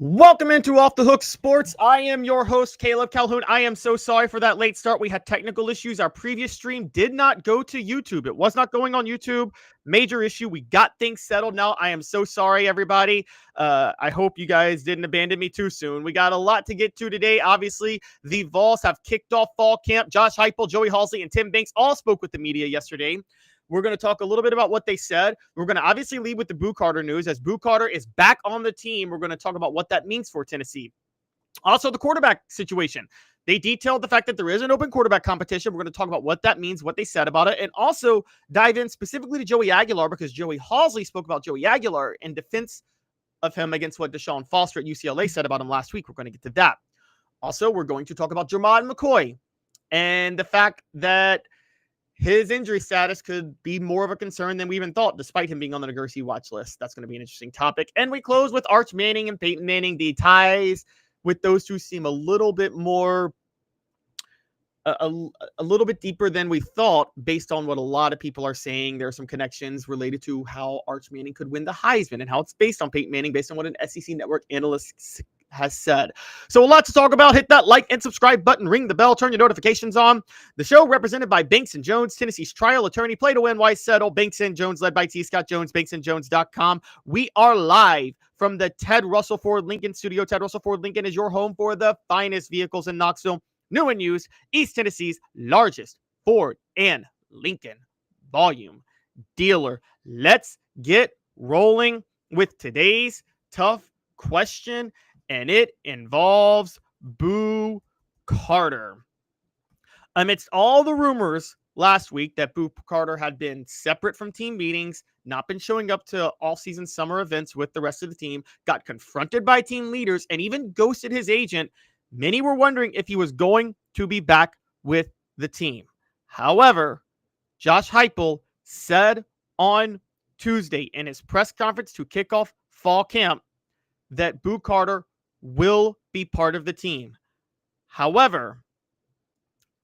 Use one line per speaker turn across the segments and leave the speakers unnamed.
Welcome into Off the Hook Sports. I am your host, Caleb Calhoun. I am so sorry for that late start. We had technical issues. Our previous stream did not go to YouTube. It was not going on YouTube. Major issue. We got things settled now. I am so sorry, everybody. I hope you guys didn't abandon me too soon. We got a lot to get to today. Obviously, the Vols have kicked off fall camp. Josh Heupel, Joey Halsey, and Tim Banks all spoke with the media yesterday. We're going to talk a little bit about what they said. We're going to obviously lead with the Boo Carter news. As Boo Carter is back on the team, we're going to talk about what that means for Tennessee. Also, the quarterback situation. They detailed the fact that there is an open quarterback competition. We're going to talk about what that means, what they said about it, and also dive in specifically to Joey Aguilar because Joey Halsey spoke about Joey Aguilar in defense of him against what Deshaun Foster at UCLA said about him last week. We're going to get to that. Also, we're going to talk about Jermod McCoy and the fact that his injury status could be more of a concern than we even thought, despite him being on the Nagurski watch list. That's going to be an interesting topic. And we close with Arch Manning and Peyton Manning. The ties with those two seem a little bit more, a little bit deeper than we thought, based on what a lot of people are saying. There are some connections related to how Arch Manning could win the Heisman and how it's based on Peyton Manning, based on what an SEC network analyst has said. So a lot to talk about. Hit that like and subscribe button, ring the bell, turn your notifications on. The show represented by Banks & Jones, Tennessee's trial attorney, play to win, why settle. Banks & Jones, led by T. Scott Jones, banksandjones.com. We are live from the Ted Russell Ford Lincoln studio. Ted Russell Ford Lincoln is your home for the finest vehicles in Knoxville, new and used, East Tennessee's largest Ford and Lincoln volume dealer. Let's get rolling with today's tough question, and it involves Boo Carter. Amidst all the rumors last week that Boo Carter had been separate from team meetings, not been showing up to all-season summer events with the rest of the team, got confronted by team leaders, and even ghosted his agent, many were wondering if he was going to be back with the team. However, Josh Heupel said on Tuesday in his press conference to kick off fall camp that Boo Carter will be part of the team. However,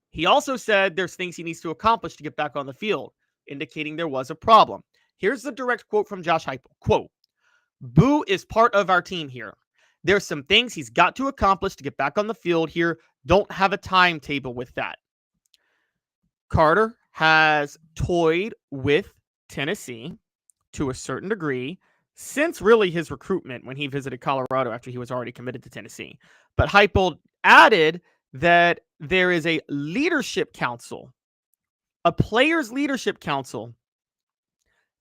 he also said there's things he needs to accomplish to get back on the field, indicating there was a problem. Here's the direct quote from Josh Heupel. Quote, "Boo is part of our team here. There's some things he's got to accomplish to get back on the field here. Don't have a timetable with that." Carter has toyed with Tennessee to a certain degree since really his recruitment when he visited Colorado after he was already committed to Tennessee. But Heupel added that there is a leadership council, a players' leadership council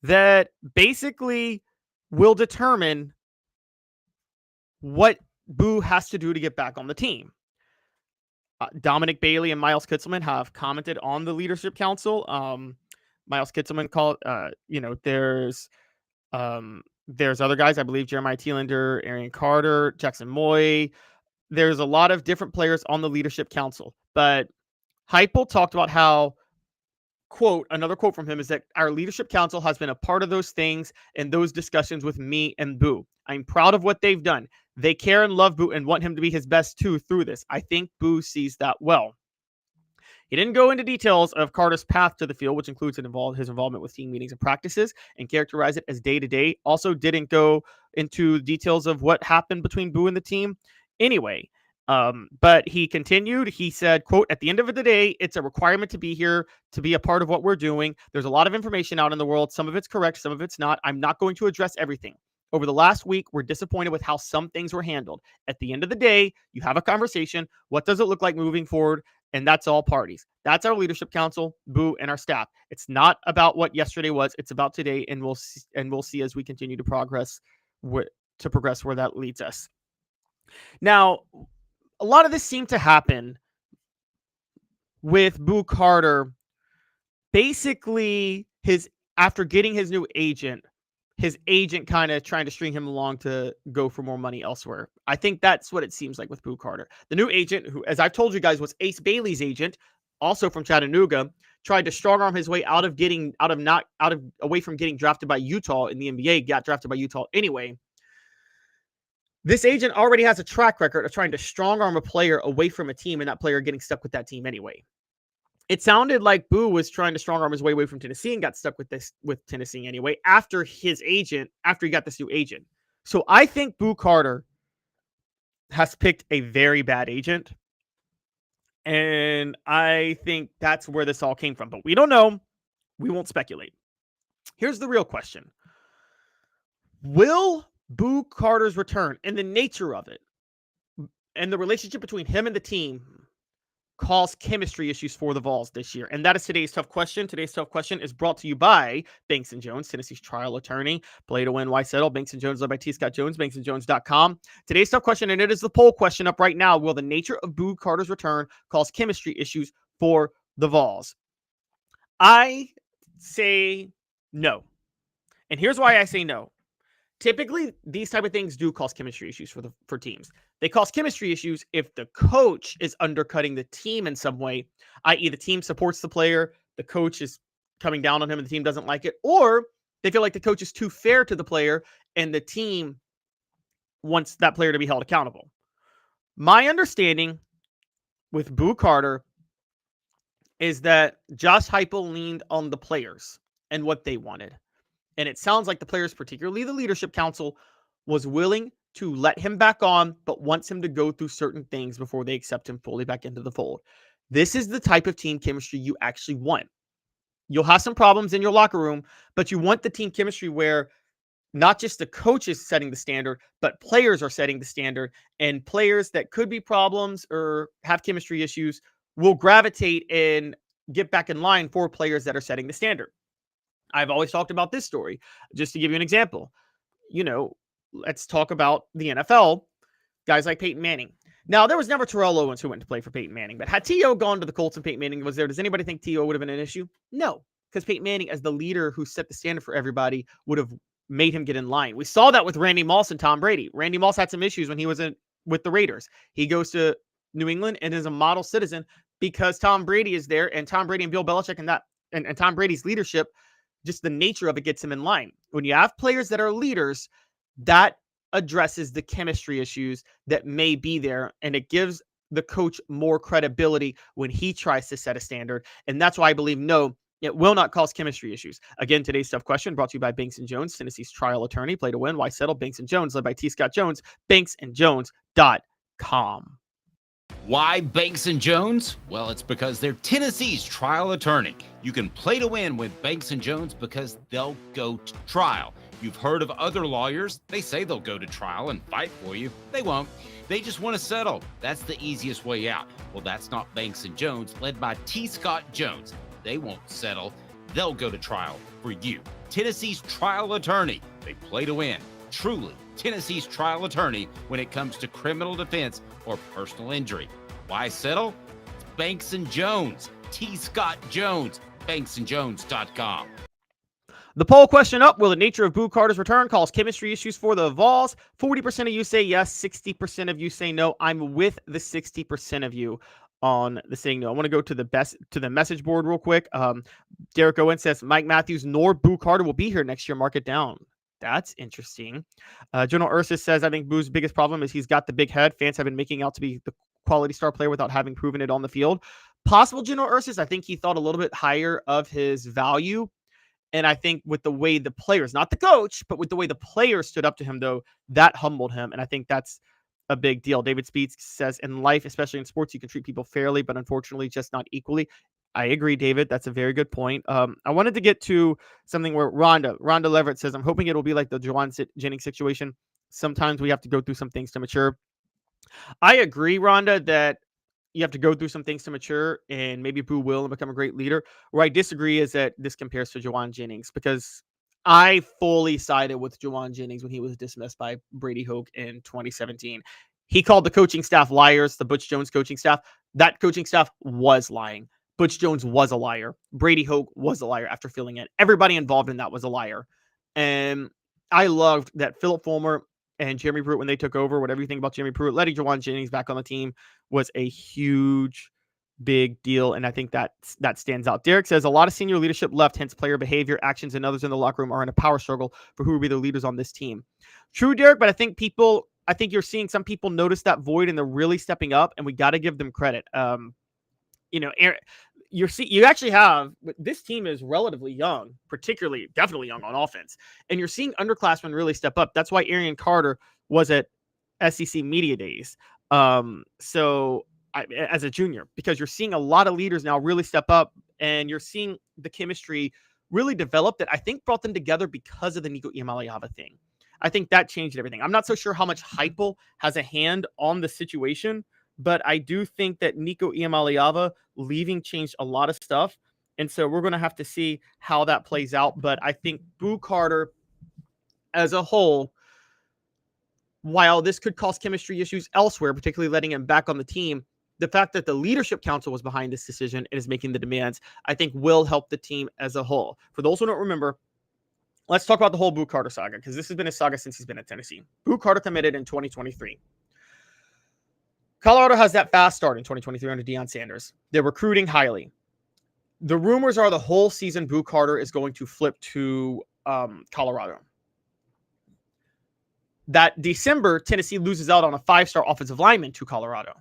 that basically will determine what Boo has to do to get back on the team. Dominic Bailey and Miles Kitselman have commented on the leadership council. Miles Kitselman called, there's other guys, I believe Jeremiah Thielander, Arian Carter, Jackson Moy. There's a lot of different players on the leadership council. But Heupel talked about how, quote, another quote from him is that our leadership council has been a part of those things and those discussions with me and Boo. I'm proud of what they've done. They care and love Boo and want him to be his best too through this. I think Boo sees that well. He didn't go into details of Carter's path to the field, which includes his involvement with team meetings and practices, and characterize it as day-to-day. Also didn't go into details of what happened between Boo and the team. Anyway, but he continued. He said, quote, "At the end of the day, it's a requirement to be here, to be a part of what we're doing. There's a lot of information out in the world. Some of it's correct, some of it's not. I'm not going to address everything. Over the last week, we're disappointed with how some things were handled. At the end of the day, you have a conversation. What does it look like moving forward? And that's all parties." That's our leadership council, Boo, and our staff. It's not about what yesterday was. It's about today, and we'll see as we continue to progress where that leads us. Now, a lot of this seemed to happen with Boo Carter. Basically, after getting his new agent, his agent kind of trying to string him along to go for more money elsewhere. I think that's what it seems like with Boo Carter. The new agent, who, as I've told you guys, was Ace Bailey's agent, also from Chattanooga, tried to strong arm his way away from getting drafted by Utah in the NBA. Got drafted by Utah anyway. This agent already has a track record of trying to strong arm a player away from a team and that player getting stuck with that team anyway. It sounded like Boo was trying to strong arm his way away from Tennessee and got stuck with Tennessee anyway after he got this new agent. So I think Boo Carter has picked a very bad agent. And I think that's where this all came from. But we don't know. We won't speculate. Here's the real question. Will Boo Carter's return and the nature of it and the relationship between him and the team cause chemistry issues for the Vols this year? And that is today's tough question. Today's tough question is brought to you by Banks & Jones, Tennessee's trial attorney. Play to win, why settle? Banks & Jones, led by T. Scott Jones, banksandjones.com. Today's tough question, and it is the poll question up right now. Will the nature of Boo Carter's return cause chemistry issues for the Vols? I say no. And here's why I say no. Typically, these type of things do cause chemistry issues for teams. They cause chemistry issues if the coach is undercutting the team in some way, i.e. the team supports the player, the coach is coming down on him and the team doesn't like it, or they feel like the coach is too fair to the player and the team wants that player to be held accountable. My understanding with Boo Carter is that Josh Heupel leaned on the players and what they wanted. And it sounds like the players, particularly the leadership council, was willing to let him back on, but wants him to go through certain things before they accept him fully back into the fold. This is the type of team chemistry you actually want. You'll have some problems in your locker room, but you want the team chemistry where not just the coach is setting the standard, but players are setting the standard, and players that could be problems or have chemistry issues will gravitate and get back in line for players that are setting the standard. I've always talked about this story. Just to give you an example, let's talk about the NFL. Guys like Peyton Manning. Now, there was never Terrell Owens who went to play for Peyton Manning, but had T.O. gone to the Colts and Peyton Manning was there, does anybody think T.O. would have been an issue? No, because Peyton Manning, as the leader who set the standard for everybody, would have made him get in line. We saw that with Randy Moss and Tom Brady. Randy Moss had some issues when he was with the Raiders. He goes to New England and is a model citizen because Tom Brady is there, and Tom Brady and Bill Belichick and Tom Brady's leadership, just the nature of it gets him in line. When you have players that are leaders, that addresses the chemistry issues that may be there, and it gives the coach more credibility when he tries to set a standard. And that's why I believe, no, it will not cause chemistry issues. Again, today's tough question brought to you by Banks & Jones, Tennessee's trial attorney. Play to win, why settle? Banks & Jones, led by T. Scott Jones, banksandjones.com.
Why Banks & Jones? Well, it's because they're Tennessee's trial attorney. You can play to win with Banks & Jones because they'll go to trial. You've heard of other lawyers. They say they'll go to trial and fight for you. They won't. They just want to settle. That's the easiest way out. Well, that's not Banks & Jones, led by T. Scott Jones. They won't settle. They'll go to trial for you. Tennessee's trial attorney. They play to win. Truly, Tennessee's trial attorney when it comes to criminal defense or personal injury. Why settle? It's Banks & Jones. T. Scott Jones. banksandjones.com.
The poll question up: will the nature of Boo Carter's return cause chemistry issues for the Vols? 40% of you say yes, 60% of you say no. I'm with the 60% of you on the saying no. I want to go to the message board real quick. Derek Owen says Mike Matthews nor Boo Carter will be here next year. Mark it down. That's interesting. General Ursus says, I think Boo's biggest problem is he's got the big head. Fans have been making out to be the quality star player without having proven it on the field. Possible, General Ursus. I think he thought a little bit higher of his value. And I think with the way the players, not the coach, but with the way the players stood up to him, though, that humbled him. And I think that's a big deal. David Speeds says, in life, especially in sports, you can treat people fairly, but unfortunately just not equally. I agree, David. That's a very good point. I wanted to get to something where Rhonda Leverett says, I'm hoping it'll be like the Juwan Jennings situation. Sometimes we have to go through some things to mature. I agree, Rhonda, that you have to go through some things to mature, and maybe Boo will and become a great leader. Where I disagree is that this compares to Juwan Jennings, because I fully sided with Juwan Jennings when he was dismissed by Brady Hoke in 2017. He called the coaching staff liars, the Butch Jones coaching staff. That coaching staff was lying. Butch Jones was a liar. Brady Hoke was a liar after filling in. Everybody involved in that was a liar. And I loved that Philip Fulmer and Jeremy Pruitt, when they took over, whatever you think about Jeremy Pruitt, letting Juwan Jennings back on the team was a huge, big deal. And I think that stands out. Derek says a lot of senior leadership left, hence player behavior, actions, and others in the locker room are in a power struggle for who will be the leaders on this team. True, Derek, but I think you're seeing some people notice that void and they're really stepping up, and we got to give them credit. You actually have, this team is relatively young, definitely young on offense. And you're seeing underclassmen really step up. That's why Arian Carter was at SEC media days. As a junior, because you're seeing a lot of leaders now really step up, and you're seeing the chemistry really develop that I think brought them together because of the Nico Iamaleava thing. I think that changed everything. I'm not so sure how much Heupel has a hand on the situation, but I do think that Nico Iamaleava leaving changed a lot of stuff. And so we're going to have to see how that plays out. But I think Boo Carter as a whole, while this could cause chemistry issues elsewhere, particularly letting him back on the team, the fact that the leadership council was behind this decision and is making the demands, I think will help the team as a whole. For those who don't remember, let's talk about the whole Boo Carter saga, because this has been a saga since he's been at Tennessee. Boo Carter committed in 2023. Colorado has that fast start in 2023 under Deion Sanders. They're recruiting highly. The rumors are the whole season Boo Carter is going to flip to Colorado. That December, Tennessee loses out on a 5-star offensive lineman to Colorado.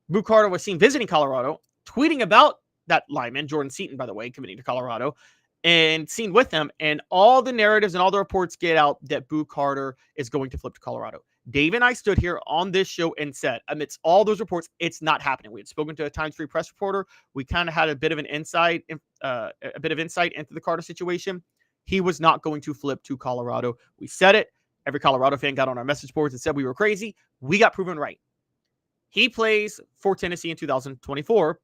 Boo Carter was seen visiting Colorado, tweeting about that lineman, Jordan Seaton, by the way, committing to Colorado, and seen with him. And all the narratives and all the reports get out that Boo Carter is going to flip to Colorado. Dave and I stood here on this show and said, amidst all those reports, it's not happening. We had spoken to a Times Free press reporter. We kind of had a bit of insight into the Carter situation. He was not going to flip to Colorado. We said it. Every Colorado fan got on our message boards and said we were crazy. We got proven right. He plays for Tennessee in 2024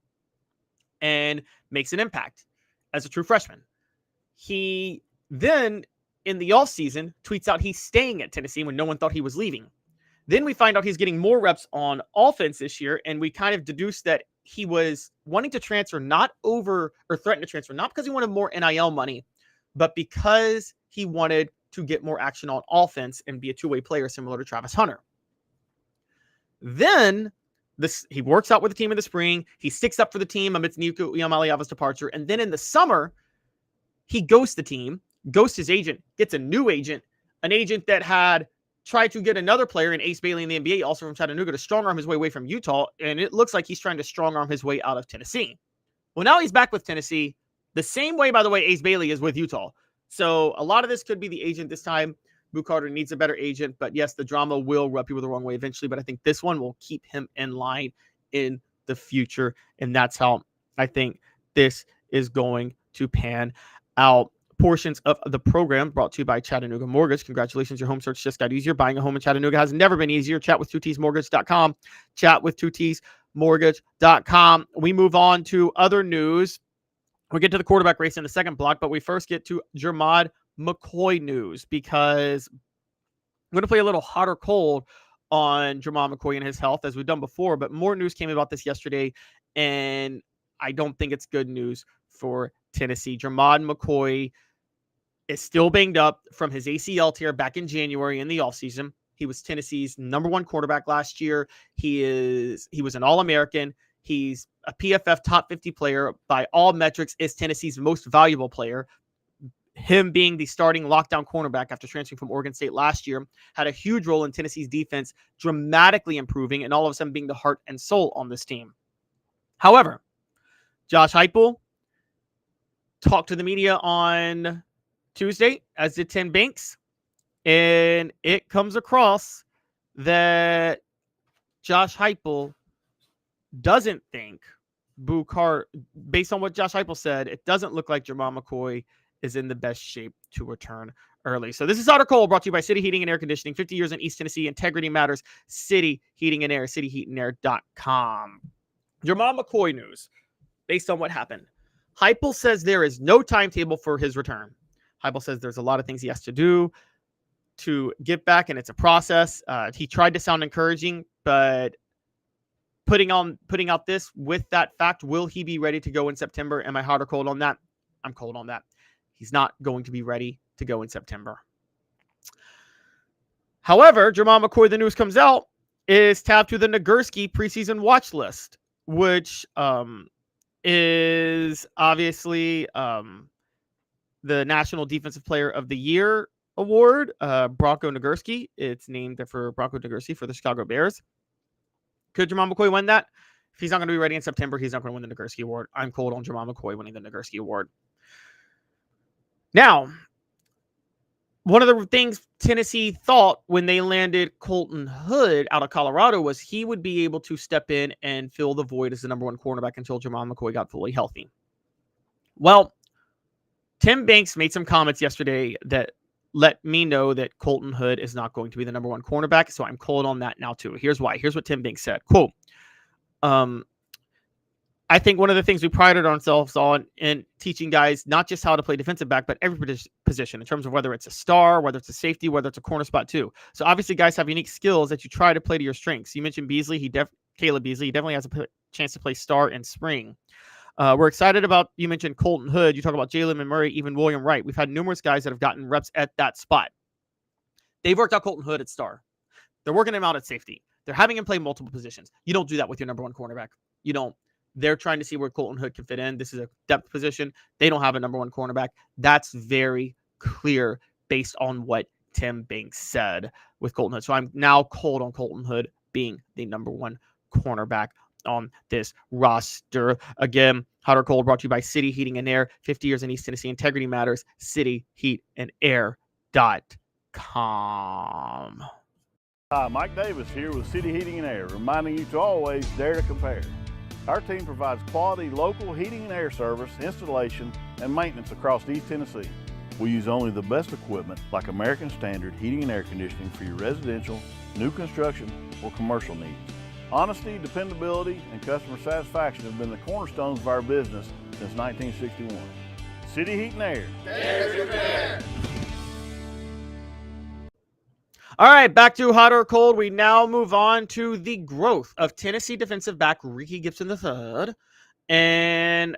and makes an impact as a true freshman. He then, in the offseason, tweets out he's staying at Tennessee when no one thought he was leaving. Then we find out he's getting more reps on offense this year, and we kind of deduced that he was wanting to transfer, threatened to transfer, not because he wanted more NIL money, but because he wanted to get more action on offense and be a two-way player similar to Travis Hunter. Then he works out with the team in the spring. He sticks up for the team amidst Nico Iamaleava's departure. And then in the summer, he ghosts the team, ghosts his agent, gets a new agent, an agent that had tried to get another player in Ace Bailey in the NBA, also from Chattanooga, to strong arm his way away from Utah. And it looks like he's trying to strong arm his way out of Tennessee. Well, now he's back with Tennessee the same way, by the way, Ace Bailey is with Utah. So a lot of this could be the agent this time. Boo Carter needs a better agent, but yes, the drama will rub people the wrong way eventually, but I think this one will keep him in line in the future, and that's how I think this is going to pan out. Portions of the program brought to you by Chattanooga Mortgage. Congratulations, your home search just got easier. Buying a home in Chattanooga has never been easier. Chat with 2tsmortgage.com. Chat with 2tsmortgage.com. We move on to other news. We'll get to the quarterback race in the second block, but we first get to Jermod McCoy news, because I'm going to play a little hot or cold on Jermod McCoy and his health, as we've done before, but more news came about this yesterday, and I don't think it's good news for Tennessee. Jermod McCoy is still banged up from his ACL tear back in January in the offseason. He was Tennessee's number one quarterback last year. He was an All-American. He's a PFF top 50 player by all metrics, is Tennessee's most valuable player. Him being the starting lockdown cornerback after transferring from Oregon State last year had a huge role in Tennessee's defense dramatically improving and all of a sudden being the heart and soul on this team. However, Josh Heupel talked to the media on Tuesday, as did Tim Banks, and it comes across that Josh Heupel doesn't think Boo Carter, based on what Josh Heupel said, it doesn't look like Jermod McCoy is in the best shape to return early. So this is Hot or Cold, brought to you by City Heating and Air Conditioning. 50 years in East Tennessee. Integrity matters. City Heating and Air. cityheatandair.com. Jermod McCoy news, based on what happened. Heupel says there is no timetable for his return. Heupel says there's a lot of things he has to do to get back, and it's a process. He tried to sound encouraging, but putting out this with that fact, will he be ready to go in September? Am I hot or cold on that? I'm cold on that. He's not going to be ready to go in September. However, Jermod McCoy, the news comes out, is tapped to the Nagurski preseason watch list, which is obviously the National Defensive Player of the Year award, Bronco Nagurski. It's named for Bronco Nagurski for the Chicago Bears. Could Jermod McCoy win that? If he's not going to be ready in September, he's not going to win the Nagurski award. I'm cold on Jermod McCoy winning the Nagurski award. Now, one of the things Tennessee thought when they landed Colton Hood out of Colorado was he would be able to step in and fill the void as the number one cornerback until Jermon McCoy got fully healthy. Well, Tim Banks made some comments yesterday that let me know that Colton Hood is not going to be the number one cornerback, so I'm cold on that now too. Here's why. Here's what Tim Banks said. Quote, I think one of the things we prided ourselves on in teaching guys not just how to play defensive back, but every position in terms of whether it's a star, whether it's a safety, whether it's a corner spot too. So obviously guys have unique skills that you try to play to your strengths. You mentioned Beasley. Caleb Beasley. He definitely has a chance to play star in spring. We're excited about, you mentioned Colton Hood. You talk about Jalen Murray, even William Wright. We've had numerous guys that have gotten reps at that spot. They've worked out Colton Hood at star. They're working him out at safety. They're having him play multiple positions. You don't do that with your number one cornerback. You don't. They're trying to see where Colton Hood can fit in. This is a depth position. They don't have a number one cornerback. That's very clear based on what Tim Banks said with Colton Hood. So I'm now cold on Colton Hood being the number one cornerback on this roster. Again, hot or cold brought to you by City Heating and Air. 50 years in East Tennessee. Integrity matters. cityheatandair.com.
Hi, Mike Davis here with City Heating and Air, reminding you to always dare to compare. Our team provides quality local heating and air service, installation, and maintenance across East Tennessee. We use only the best equipment like American Standard heating and air conditioning for your residential, new construction, or commercial needs. Honesty, dependability, and customer satisfaction have been the cornerstones of our business since 1961. City Heat and Air.
Dare to compare.
All right, back to hot or cold. We now move on to the growth of Tennessee defensive back Ricky Gibson III. And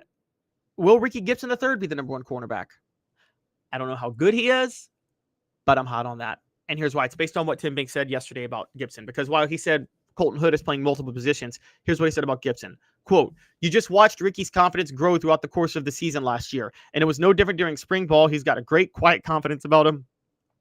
will Ricky Gibson III be the number one cornerback? I don't know how good he is, but I'm hot on that. And here's why. It's based on what Tim Banks said yesterday about Gibson. Because while he said Colton Hood is playing multiple positions, here's what he said about Gibson. Quote, you just watched Ricky's confidence grow throughout the course of the season last year. And it was no different during spring ball. He's got a great, quiet confidence about him.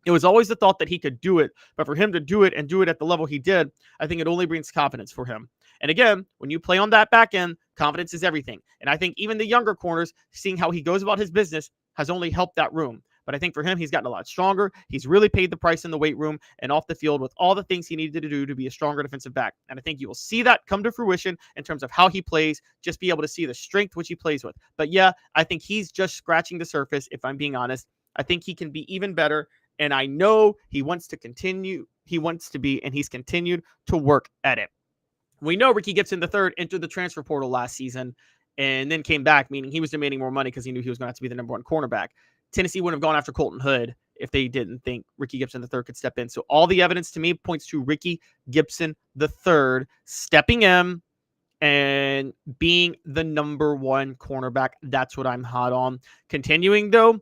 It was always the thought that he could do it, but for him to do it and do it at the level he did, I think it only brings confidence for him. And again, when you play on that back end, confidence is everything. And I think even the younger corners, seeing how he goes about his business, has only helped that room. But I think for him, he's gotten a lot stronger. He's really paid the price in the weight room and off the field with all the things he needed to do to be a stronger defensive back. And I think you will see that come to fruition in terms of how he plays, just be able to see the strength which he plays with. But yeah, I think he's just scratching the surface, if I'm being honest. I think he can be even better. And I know he wants to continue. He wants to be, and he's continued to work at it. We know Ricky Gibson III entered the transfer portal last season and then came back, meaning he was demanding more money because he knew he was going to have to be the number one cornerback. Tennessee wouldn't have gone after Colton Hood if they didn't think Ricky Gibson III could step in. So all the evidence to me points to Ricky Gibson III stepping in and being the number one cornerback. That's what I'm hot on. Continuing, though,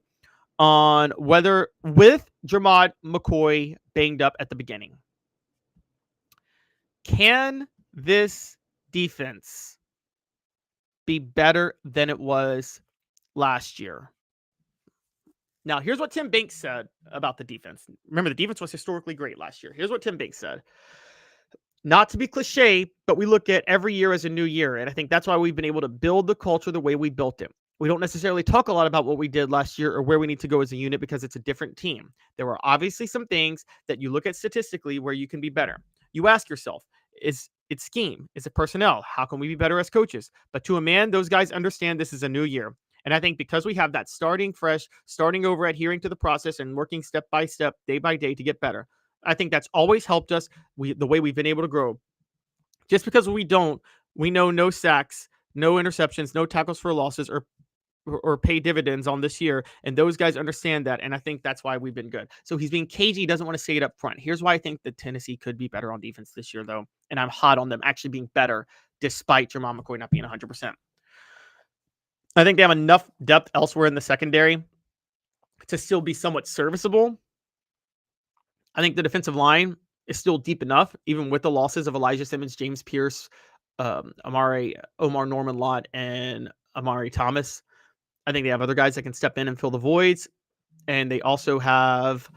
on whether with Jermon McCoy banged up at the beginning, can this defense be better than it was last year? Now, here's what Tim Banks said about the defense. Remember, the defense was historically great last year. Here's what Tim Banks said. Not to be cliche, but we look at every year as a new year. And I think that's why we've been able to build the culture the way we built it. We don't necessarily talk a lot about what we did last year or where we need to go as a unit because it's a different team. There are obviously some things that you look at statistically where you can be better. You ask yourself, is it scheme? Is it personnel? How can we be better as coaches? But to a man, those guys understand this is a new year. And I think because we have that starting fresh, starting over, adhering to the process and working step by step, day by day to get better, I think that's always helped us the way we've been able to grow. Just because we know no sacks, no interceptions, no tackles for losses or pay dividends on this year. And those guys understand that. And I think that's why we've been good. So he's being cagey. He doesn't want to say it up front. Here's why I think that Tennessee could be better on defense this year, though. And I'm hot on them actually being better despite Jermon McCoy not being 100%. I think they have enough depth elsewhere in the secondary to still be somewhat serviceable. I think the defensive line is still deep enough, even with the losses of Elijah Simmons, James Pierce, Omar Norman Lott, and Amari Thomas. I think they have other guys that can step in and fill the voids. And they also have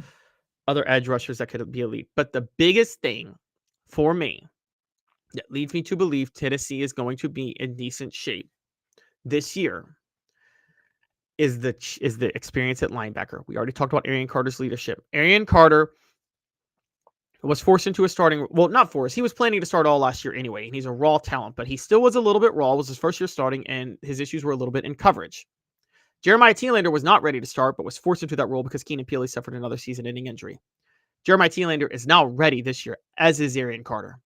other edge rushers that could be elite. But the biggest thing for me that leads me to believe Tennessee is going to be in decent shape this year is the experience at linebacker. We already talked about Arian Carter's leadership. Arian Carter was forced into a starting, well, not forced. He was planning to start all last year anyway, and he's a raw talent, but he still was a little bit raw. It was his first year starting, and his issues were a little bit in coverage. Jeremiah Thielander was not ready to start, but was forced into that role because Keenan Peely suffered another season-ending injury. Jeremiah Thielander is now ready this year, as is Arian Carter.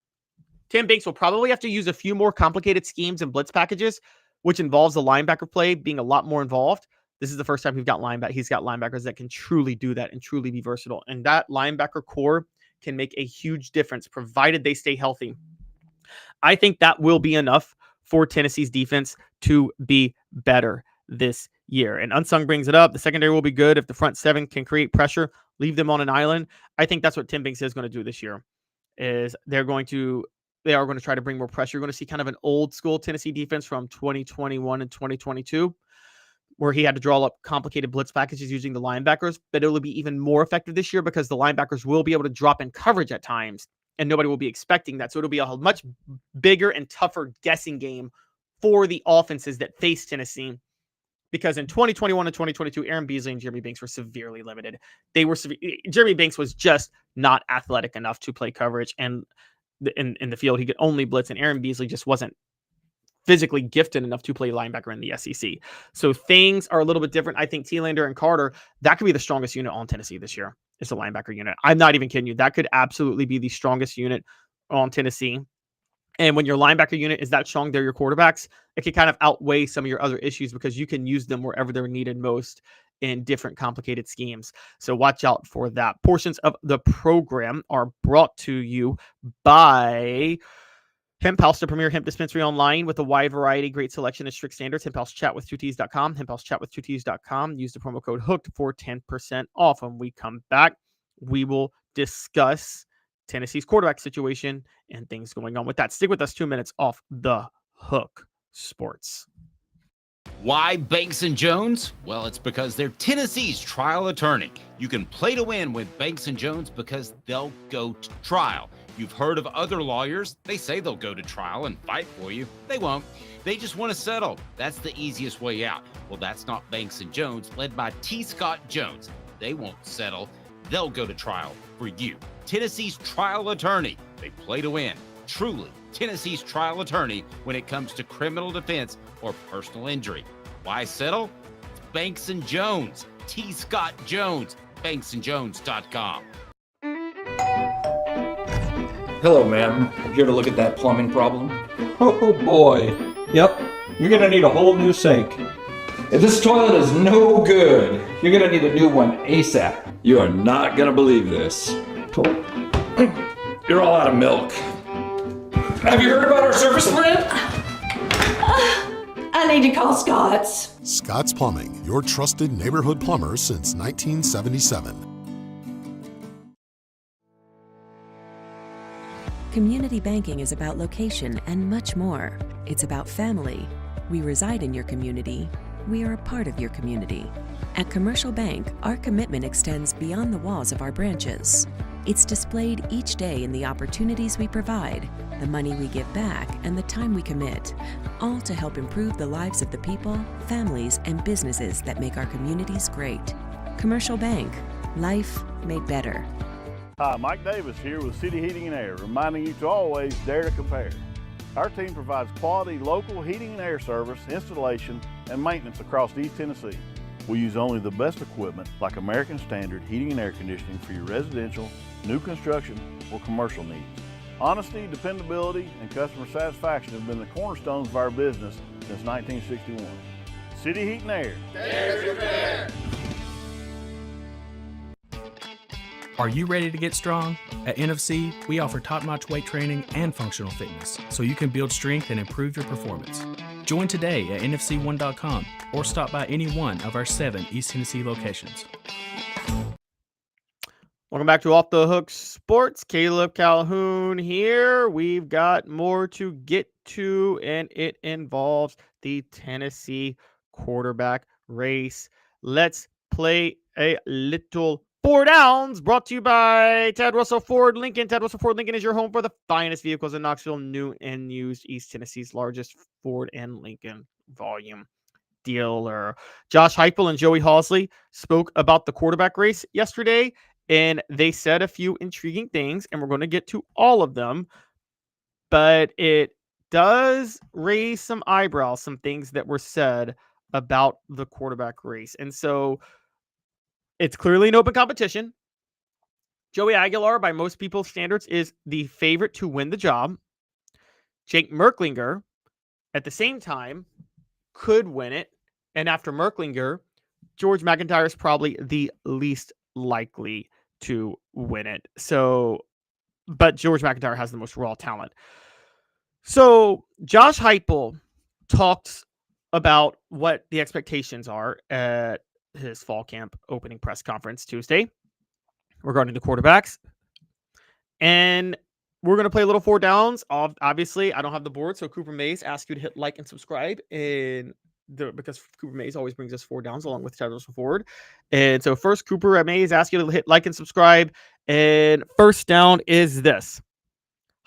Tim Banks will probably have to use a few more complicated schemes and blitz packages, which involves the linebacker play being a lot more involved. This is the first time he's got linebackers that can truly do that and truly be versatile. And that linebacker core can make a huge difference, provided they stay healthy. I think that will be enough for Tennessee's defense to be better this year. And Unsung brings it up. The secondary will be good if the front seven can create pressure, leave them on an island. I think that's what Tim Banks is going to do this year. Is they are going to try to bring more pressure. You're going to see kind of an old school Tennessee defense from 2021 and 2022, where he had to draw up complicated blitz packages using the linebackers, but it will be even more effective this year because the linebackers will be able to drop in coverage at times, and nobody will be expecting that. So it'll be a much bigger and tougher guessing game for the offenses that face Tennessee, because in 2021 and 2022, Aaron Beasley and Jeremy Banks were severely limited. Jeremy Banks was just not athletic enough to play coverage, and in the field, he could only blitz, and Aaron Beasley just wasn't physically gifted enough to play linebacker in the SEC. So things are a little bit different. I think Thielander and Carter, that could be the strongest unit on Tennessee this year. It's a linebacker unit. I'm not even kidding you. That could absolutely be the strongest unit on Tennessee. And when your linebacker unit is that strong, they're your quarterbacks, it can kind of outweigh some of your other issues because you can use them wherever they're needed most in different complicated schemes. So watch out for that. Portions of the program are brought to you by Hemp House, the premier hemp dispensary online with a wide variety, great selection, and strict standards. HempHouseChatWith2Ts.com. HempHouseChatWith2Ts.com. Use the promo code HOOKED for 10% off. When we come back, we will discuss Tennessee's quarterback situation and things going on with that. Stick with us 2 minutes off the Hook Sports.
Why Banks & Jones? Well, it's because they're Tennessee's trial attorney. You can play to win with Banks & Jones because they'll go to trial. You've heard of other lawyers. They say they'll go to trial and fight for you. They won't. They just want to settle. That's the easiest way out. Well, that's not Banks & Jones, led by T. Scott Jones. They won't settle. They'll go to trial for you. Tennessee's trial attorney. They play to win. Truly, Tennessee's trial attorney when it comes to criminal defense or personal injury. Why settle? It's Banks & Jones. T. Scott Jones. BanksandJones.com.
Hello, ma'am. Here to look at that plumbing problem?
Oh boy. Yep, you're gonna need a whole new sink.
If this toilet is no good, you're gonna need a new one ASAP. You are not gonna believe this. You're all out of milk. Have you heard about our service plan?
I need to call Scott's.
Scott's Plumbing, your trusted neighborhood plumber since 1977.
Community banking is about location and much more. It's about family. We reside in your community. We are a part of your community. At Commercial Bank, our commitment extends beyond the walls of our branches. It's displayed each day in the opportunities we provide, the money we give back, and the time we commit, all to help improve the lives of the people, families, and businesses that make our communities great. Commercial Bank, life made better.
Hi, Mike Davis here with City Heating and Air, reminding you to always dare to compare. Our team provides quality local heating and air service, installation, and maintenance across East Tennessee. We use only the best equipment like American Standard heating and air conditioning for your residential, new construction, or commercial needs. Honesty, dependability, and customer satisfaction have been the cornerstones of our business since 1961. City Heat and Air.
Dare to compare.
Are you ready to get strong? At NFC, we offer top-notch weight training and functional fitness, so you can build strength and improve your performance. Join today at NFC1.com or stop by any one of our 7 East Tennessee locations.
Welcome back to Off the Hook Sports. Caleb Calhoun here. We've got more to get to, and it involves the Tennessee quarterback race. Let's play a little 4 Downs, brought to you by Ted Russell Ford Lincoln. Ted Russell Ford Lincoln is your home for the finest vehicles in Knoxville, new and used. East Tennessee's largest Ford and Lincoln volume dealer. Josh Heupel and Joey Halzle spoke about the quarterback race yesterday, And they said a few intriguing things, and we're going to get to all of them. But it does raise some eyebrows, some things that were said about the quarterback race. And so it's clearly an open competition. Joey Aguilar, by most people's standards, is the favorite to win the job. Jake Merklinger, at the same time, could win it. And after Merklinger, George McIntyre is probably the least likely to win it. So, but George McIntyre has the most raw talent. So Josh Heupel talked about what the expectations are at his fall camp opening press conference Tuesday regarding the quarterbacks. And we're going to play a little 4 downs. Obviously, I don't have the board, so Cooper Mays asks you to hit like and subscribe, because Cooper Mays always brings us 4 downs along with Titles Forward. And so first, Cooper Mays asks you to hit like and subscribe. And first down is this.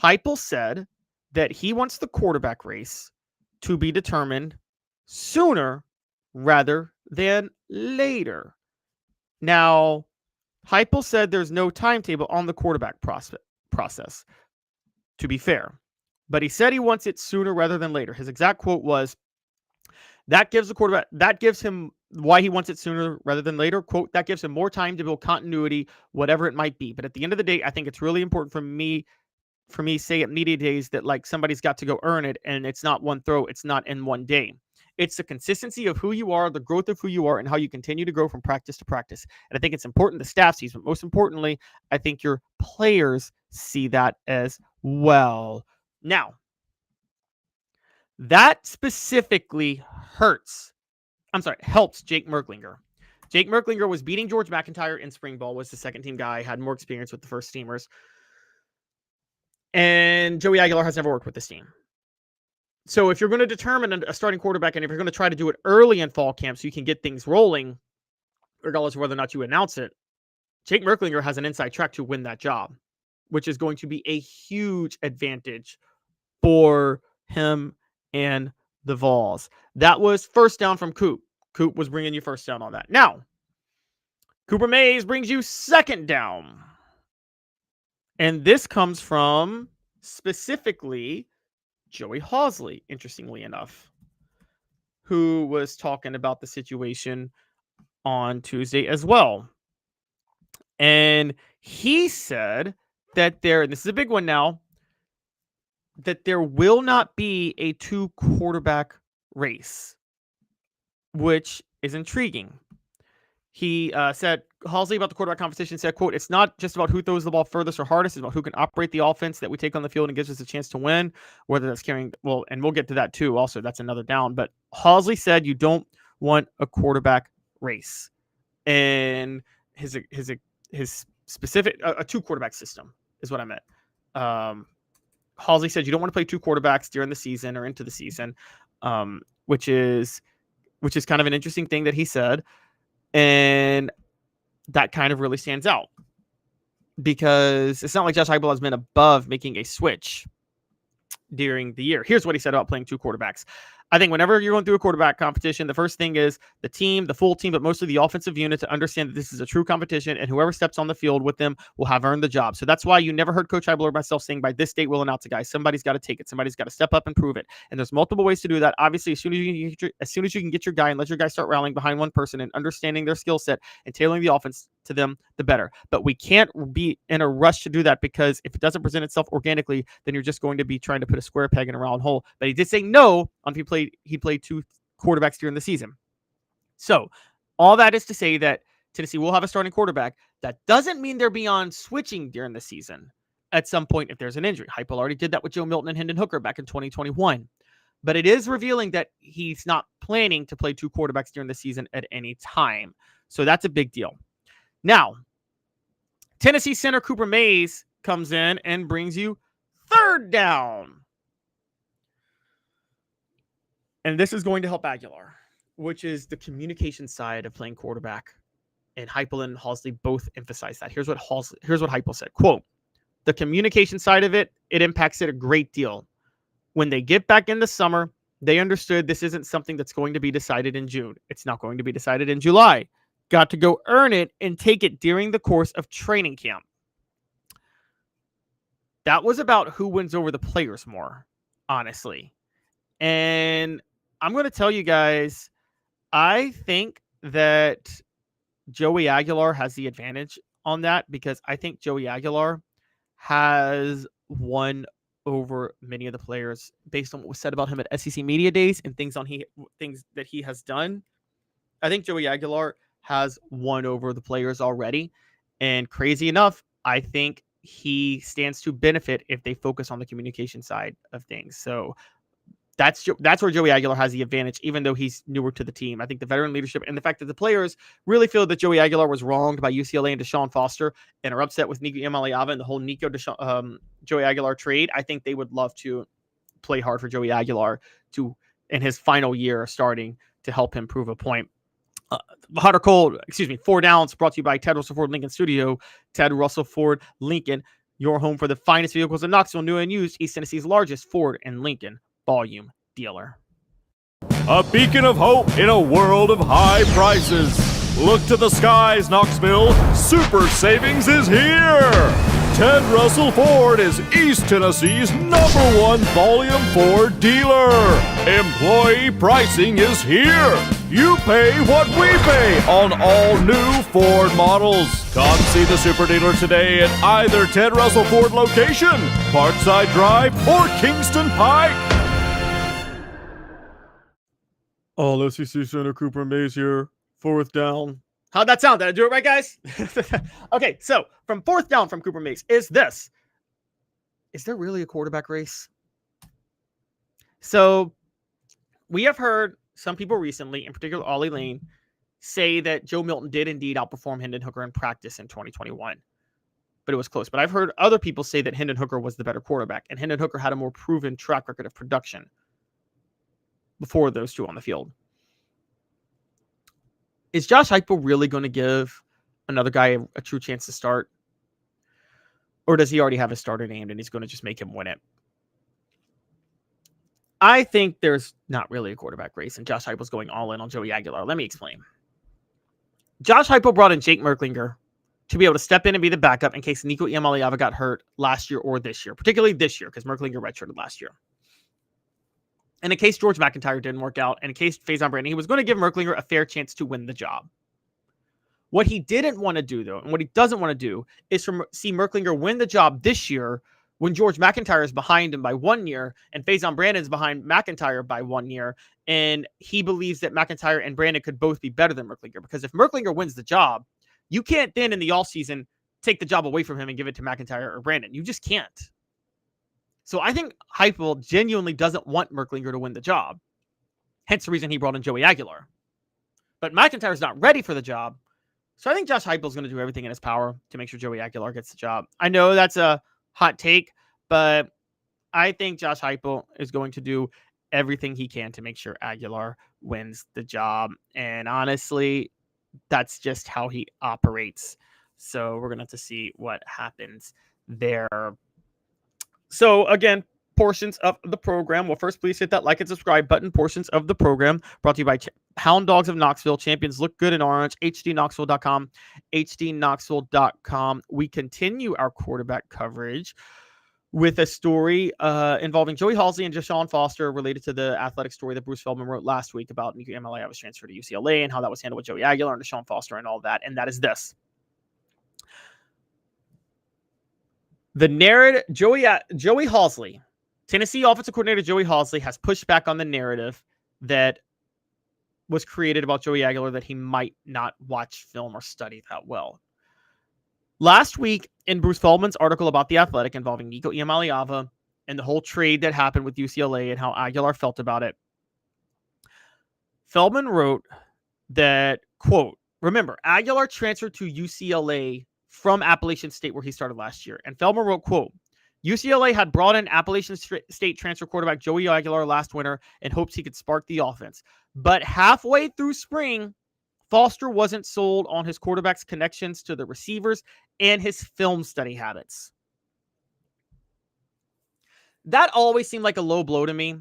Heupel said that he wants the quarterback race to be determined sooner rather than later. Now, Heupel said there's no timetable on the quarterback process, to be fair. But he said he wants it sooner rather than later. His exact quote was, that gives him why he wants it sooner rather than later. Quote, that gives him more time to build continuity, whatever it might be. But at the end of the day, I think it's really important for me, say at media days, that like somebody's got to go earn it, and it's not one throw, it's not in one day. It's the consistency of who you are, the growth of who you are, and how you continue to grow from practice to practice. And I think it's important the staff sees, but most importantly, I think your players see that as well. Now, that specifically helps Jake Merklinger. Jake Merklinger was beating George McIntyre in spring ball, was the second team guy, had more experience with the first teamers. And Joey Aguilar has never worked with this team. So if you're going to determine a starting quarterback, and if you're going to try to do it early in fall camp so you can get things rolling, regardless of whether or not you announce it, Jake Merklinger has an inside track to win that job, which is going to be a huge advantage for him and the Vols. That was first down from Coop. Coop was bringing you first down on that. Now, Cooper Mays brings you second down. And this comes from specifically Joey Halzle, interestingly enough, who was talking about the situation on Tuesday as well. And he said that and this is a big one now, that there will not be a 2-quarterback race, which is intriguing. He said, Halzle about the quarterback competition said, quote, it's not just about who throws the ball furthest or hardest. It's about who can operate the offense that we take on the field and gives us a chance to win, whether that's carrying, well, and we'll get to that too. Also, that's another down. But Halzle said you don't want a quarterback race. And his specific, a 2-quarterback system is what I meant. Halzle said you don't want to play 2 quarterbacks during the season or into the season, which is kind of an interesting thing that he said. And that kind of really stands out because it's not like Josh Heupel has been above making a switch during the year. Here's what he said about playing 2 quarterbacks. I think whenever you're going through a quarterback competition, the first thing is the team, the full team, but mostly the offensive unit to understand that this is a true competition and whoever steps on the field with them will have earned the job. So that's why you never heard Coach Heupel or myself saying by this date we'll announce a guy. Somebody's got to take it. Somebody's got to step up and prove it. And there's multiple ways to do that. Obviously, as soon as you can get your guy and let your guy start rallying behind one person and understanding their skill set and tailoring the offense to them, the better. But we can't be in a rush to do that because if it doesn't present itself organically, then you're just going to be trying to put a square peg in a round hole. But he did say no on if he played 2 quarterbacks during the season. So all that is to say that Tennessee will have a starting quarterback. That doesn't mean they're beyond switching during the season at some point if there's an injury. Heupel already did that with Joe Milton and Hendon Hooker back in 2021. But it is revealing that he's not planning to play 2 quarterbacks during the season at any time. So that's a big deal. Now, Tennessee center Cooper Mays comes in and brings you third down. And this is going to help Aguilar, which is the communication side of playing quarterback. And Heupel and Halzle both emphasize that. Here's what Heupel said. Quote, the communication side of it impacts it a great deal. When they get back in the summer, they understood this isn't something that's going to be decided in June. It's not going to be decided in July. got to go earn it and take it during the course of training camp. That was about who wins over the players more, honestly. And I'm going to tell you guys, I think that Joey Aguilar has the advantage on that because I think Joey Aguilar has won over many of the players based on what was said about him at SEC Media Days and things that he has done. I think Joey Aguilar has won over the players already. And crazy enough, I think he stands to benefit if they focus on the communication side of things. So that's where Joey Aguilar has the advantage, even though he's newer to the team. I think the veteran leadership and the fact that the players really feel that Joey Aguilar was wronged by UCLA and Deshaun Foster and are upset with Nico Iamaleava and the whole Joey Aguilar trade. I think they would love to play hard for Joey Aguilar in his final year starting to help him prove a point. Hot or cold, 4 downs brought to you by Ted Russell Ford Lincoln Studio. Ted Russell Ford Lincoln, your home for the finest vehicles in Knoxville, new and used, East Tennessee's largest Ford and Lincoln volume dealer.
A beacon of hope in a world of high prices. Look to the skies, Knoxville. Super savings is here. Ted Russell Ford is East Tennessee's #1 volume Ford dealer. Employee pricing is here. You pay what we pay on all new Ford models. Come see the super dealer today at either Ted Russell Ford location, Parkside Drive, or Kingston Pike.
All SEC Center, Cooper Mays here. 4th down. How'd that sound? Did I do it right, guys? Okay, so from 4th down from Cooper Mays is this. Is there really a quarterback race? So we have heard some people recently, in particular Ollie Lane, say that Joe Milton did indeed outperform Hendon Hooker in practice in 2021. But it was close. But I've heard other people say that Hendon Hooker was the better quarterback, and Hendon Hooker had a more proven track record of production before those two on the field. Is Josh Heupel really going to give another guy a true chance to start? Or does he already have his starter named and he's going to just make him win it? I think there's not really a quarterback race and Josh Heupel's going all in on Joey Aguilar. Let me explain. Josh Heupel brought in Jake Merklinger to be able to step in and be the backup in case Nico Iamaleava got hurt last year or this year, particularly this year because Merklinger redshirted last year. And in case George McIntyre didn't work out, and in case Faison Brandon, he was going to give Merklinger a fair chance to win the job. What he didn't want to do, though, and what he doesn't want to do, is see Merklinger win the job this year when George McIntyre is behind him by 1 year, and Faison Brandon's behind McIntyre by 1 year, and he believes that McIntyre and Brandon could both be better than Merklinger. Because if Merklinger wins the job, you can't then in the offseason take the job away from him and give it to McIntyre or Brandon. You just can't. So I think Heupel genuinely doesn't want Merklinger to win the job. Hence the reason he brought in Joey Aguilar. But McIntyre's not ready for the job. So I think Josh Heupel's going to do everything in his power to make sure Joey Aguilar gets the job. I know that's a hot take, but I think Josh Heupel is going to do everything he can to make sure Aguilar wins the job. And honestly, that's just how he operates. So we're going to have to see what happens there. So again, portions of the program. Well, first, please hit that like and subscribe button. Portions of the program brought to you by HoundDogs of Knoxville. Champions look good in orange. HDKnoxville.com. HDKnoxville.com. We continue our quarterback coverage with a story involving Joey Halsey and Deshaun Foster related to the athletic story that Bruce Feldman wrote last week about Nico Iamaleava was transferred to UCLA and how that was handled with Joey Aguilar and Deshaun Foster and all that. And that is this. The narrative, Joey Halsey, Tennessee offensive coordinator Joey Halsey has pushed back on the narrative that was created about Joey Aguilar that he might not watch film or study that well. Last week, in Bruce Feldman's article about The Athletic involving Nico Iamaleava and the whole trade that happened with UCLA and how Aguilar felt about it, Feldman wrote that, quote, remember, Aguilar transferred to UCLA from Appalachian State where he started last year. And Feldman wrote, quote, UCLA had brought in Appalachian State transfer quarterback Joey Aguilar last winter in hopes he could spark the offense. But halfway through spring, Foster wasn't sold on his quarterback's connections to the receivers and his film study habits. That always seemed like a low blow to me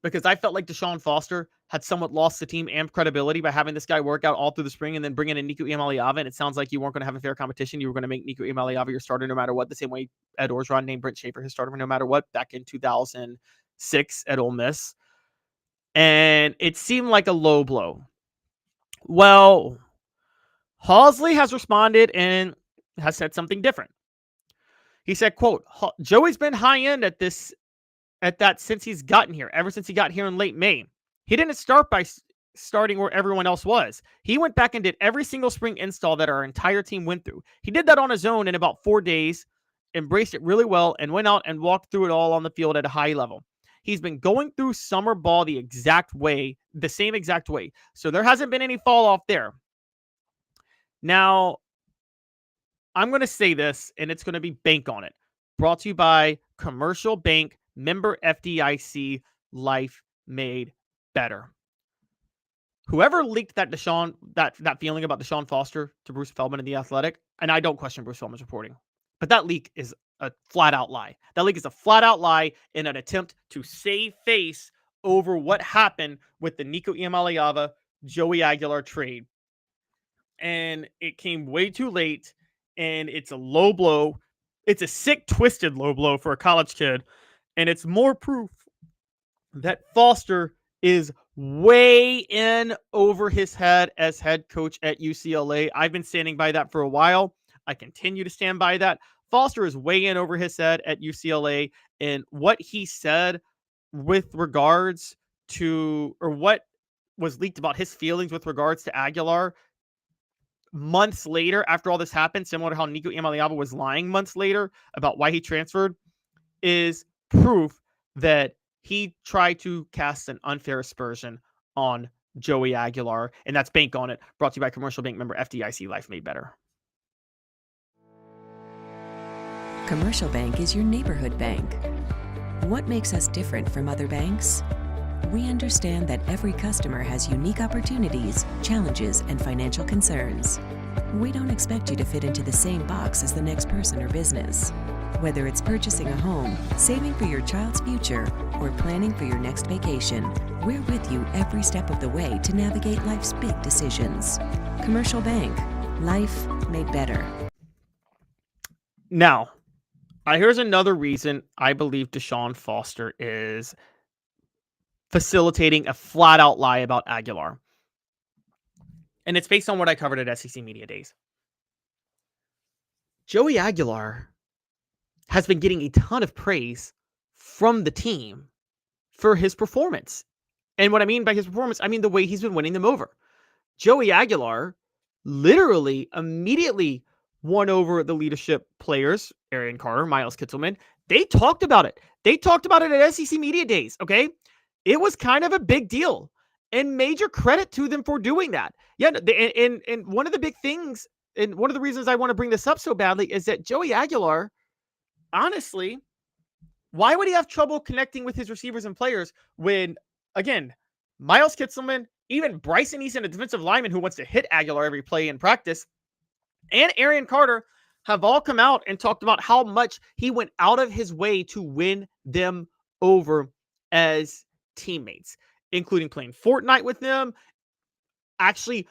because I felt like Deshaun Foster had somewhat lost the team and credibility by having this guy work out all through the spring and then bringing in Nico Iamaleava, and it sounds like you weren't going to have a fair competition. You were going to make Nico Iamaleava your starter no matter what, the same way Ed Orgeron named Brent Schaefer his starter no matter what back in 2006 at Ole Miss. And it seemed like a low blow. Well, Halsley has responded and has said something different. He said, quote, Joey's been high end at that since he's gotten here, ever since he got here in late May. He didn't start by starting where everyone else was. He went back and did every single spring install that our entire team went through. He did that on his own in about 4 days, embraced it really well, and went out and walked through it all on the field at a high level. He's been going through summer ball the same exact way. So there hasn't been any fall off there. Now, I'm going to say this, and it's going to be Bank on It. Brought to you by Commercial Bank, member FDIC, life made better. Whoever leaked that that feeling about Deshaun Foster to Bruce Feldman in The Athletic, and I don't question Bruce Feldman's reporting, but that leak is a flat-out lie. That leak is a flat-out lie in an attempt to save face over what happened with the Nico Iamaleava, Joey Aguilar trade. And it came way too late, and it's a low blow. It's a sick, twisted low blow for a college kid, and it's more proof that Foster is way in over his head as head coach at UCLA. I've been standing by that for a while. I continue to stand by that. Foster is way in over his head at UCLA, and what he said with regards to, or what was leaked about his feelings with regards to Aguilar months later after all this happened, similar to how Nico Iamaleava was lying months later about why he transferred, is proof that he tried to cast an unfair aspersion on Joey Aguilar, and that's Bank on It, brought to you by Commercial Bank, member FDIC, life made better.
Commercial Bank is your neighborhood bank. What makes us different from other banks? We understand that every customer has unique opportunities, challenges, and financial concerns. We don't expect you to fit into the same box as the next person or business. Whether it's purchasing a home, saving for your child's future, or planning for your next vacation, we're with you every step of the way to navigate life's big decisions. Commercial Bank. Life made better.
Now, here's another reason I believe Deshaun Foster is facilitating a flat-out lie about Aguilar. And it's based on what I covered at SEC Media Days. Joey Aguilar has been getting a ton of praise from the team for his performance. And what I mean by his performance, I mean the way he's been winning them over. Joey Aguilar literally immediately won over the leadership players, Arian Carter, Miles Kittelman. They talked about it. They talked about it at SEC Media Days, okay? It was kind of a big deal, and major credit to them for doing that. Yeah, and one of the big things, and one of the reasons I want to bring this up so badly is that Joey Aguilar, honestly, why would he have trouble connecting with his receivers and players when, again, Miles Kitselman, even Bryson Eason, a defensive lineman who wants to hit Aguilar every play in practice, and Arian Carter have all come out and talked about how much he went out of his way to win them over as teammates, including playing Fortnite with them, actually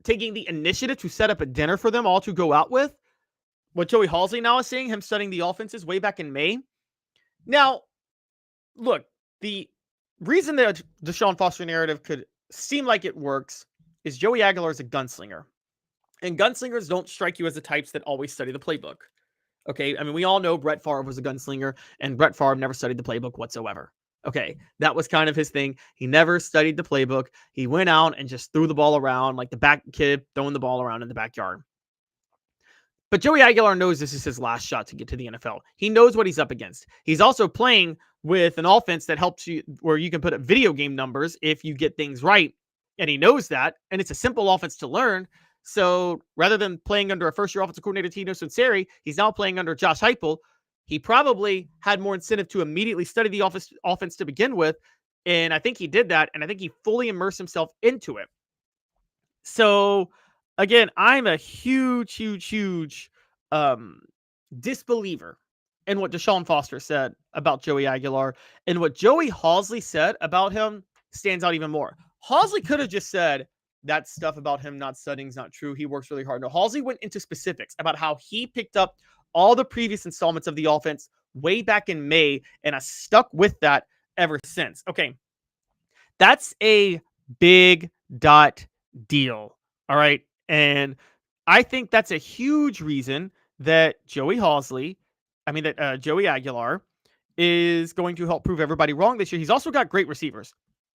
taking the initiative to set up a dinner for them all to go out with. What Joey Halsley now is saying, him studying the offenses way back in May. Now, look, the reason that Deshaun Foster narrative could seem like it works is Joey Aguilar is a gunslinger. And gunslingers don't strike you as the types that always study the playbook. Okay, I mean, we all know Brett Favre was a gunslinger, and Brett Favre never studied the playbook whatsoever. Okay, that was kind of his thing. He never studied the playbook. He went out and just threw the ball around like the back kid throwing the ball around in the backyard. But Joey Aguilar knows this is his last shot to get to the NFL. He knows what he's up against. He's also playing with an offense that helps you, where you can put up video game numbers if you get things right. And he knows that. And it's a simple offense to learn. So rather than playing under a first-year offensive coordinator, Tino Sunseri, he's now playing under Josh Heupel. He probably had more incentive to immediately study the offense to begin with. And I think he did that. And I think he fully immersed himself into it. So again, I'm a huge disbeliever and what Deshaun Foster said about Joey Aguilar and what Joey Halzle said about him stands out even more. Halzle could have just said that stuff about him not studying is not true. He works really hard. No, Halzle went into specifics about how he picked up all the previous installments of the offense way back in May and has stuck with that ever since. Okay, that's a big deal. All right, and I think that's a huge reason that Joey Aguilar is going to help prove everybody wrong this year. He's also got great receivers.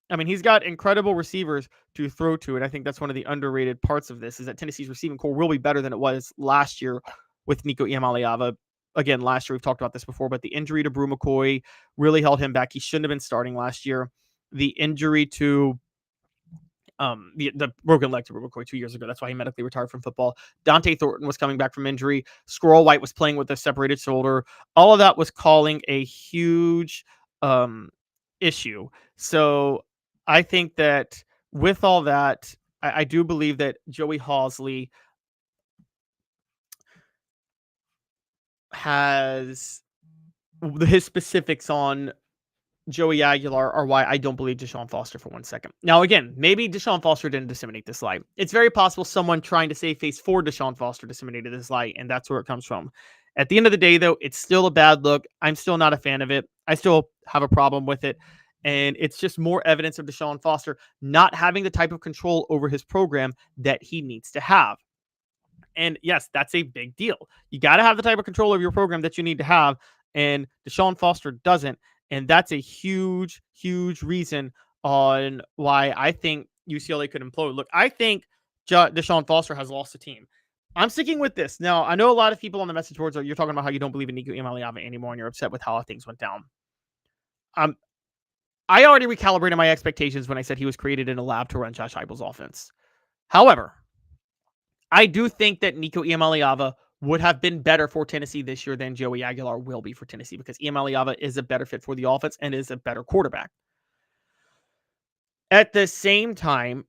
I mean, he's got incredible receivers to throw to, and I think that's one of the underrated parts of this is that Tennessee's receiving core will be better than it was last year with Nico Iamaleava. Again, last year we've talked about this before, but the injury to Brew McCoy really held him back. He shouldn't have been starting last year. The injury to the broken leg to Brew McCoy 2 years ago. That's why he medically retired from football. Dante Thornton was coming back from injury. Squirrel White was playing with a separated shoulder. All of that was calling a huge issue. So I think that with all that, I do believe that Joey Halzle has his specifics on Joey Aguilar are why I don't believe Deshaun Foster for 1 second. Now, again, maybe Deshaun Foster didn't disseminate this lie. It's very possible someone trying to save face for Deshaun Foster disseminated this lie, and that's where it comes from. At the end of the day, though, it's still a bad look. I'm still not a fan of it. I still have a problem with it. And it's just more evidence of Deshaun Foster not having the type of control over his program that he needs to have. And yes, that's a big deal. You got to have the type of control over your program that you need to have. And Deshaun Foster doesn't. And that's a huge, huge reason on why I think UCLA could implode. Look, I think Deshaun Foster has lost a team. I'm sticking with this. Now, I know a lot of people on the message boards you're talking about how you don't believe in Nico Iamaleava anymore and you're upset with how things went down. I already recalibrated my expectations when I said he was created in a lab to run Josh Heupel's offense. However, I do think that Nico Iamaleava would have been better for Tennessee this year than Joey Aguilar will be for Tennessee because Iamaleava is a better fit for the offense and is a better quarterback. At the same time,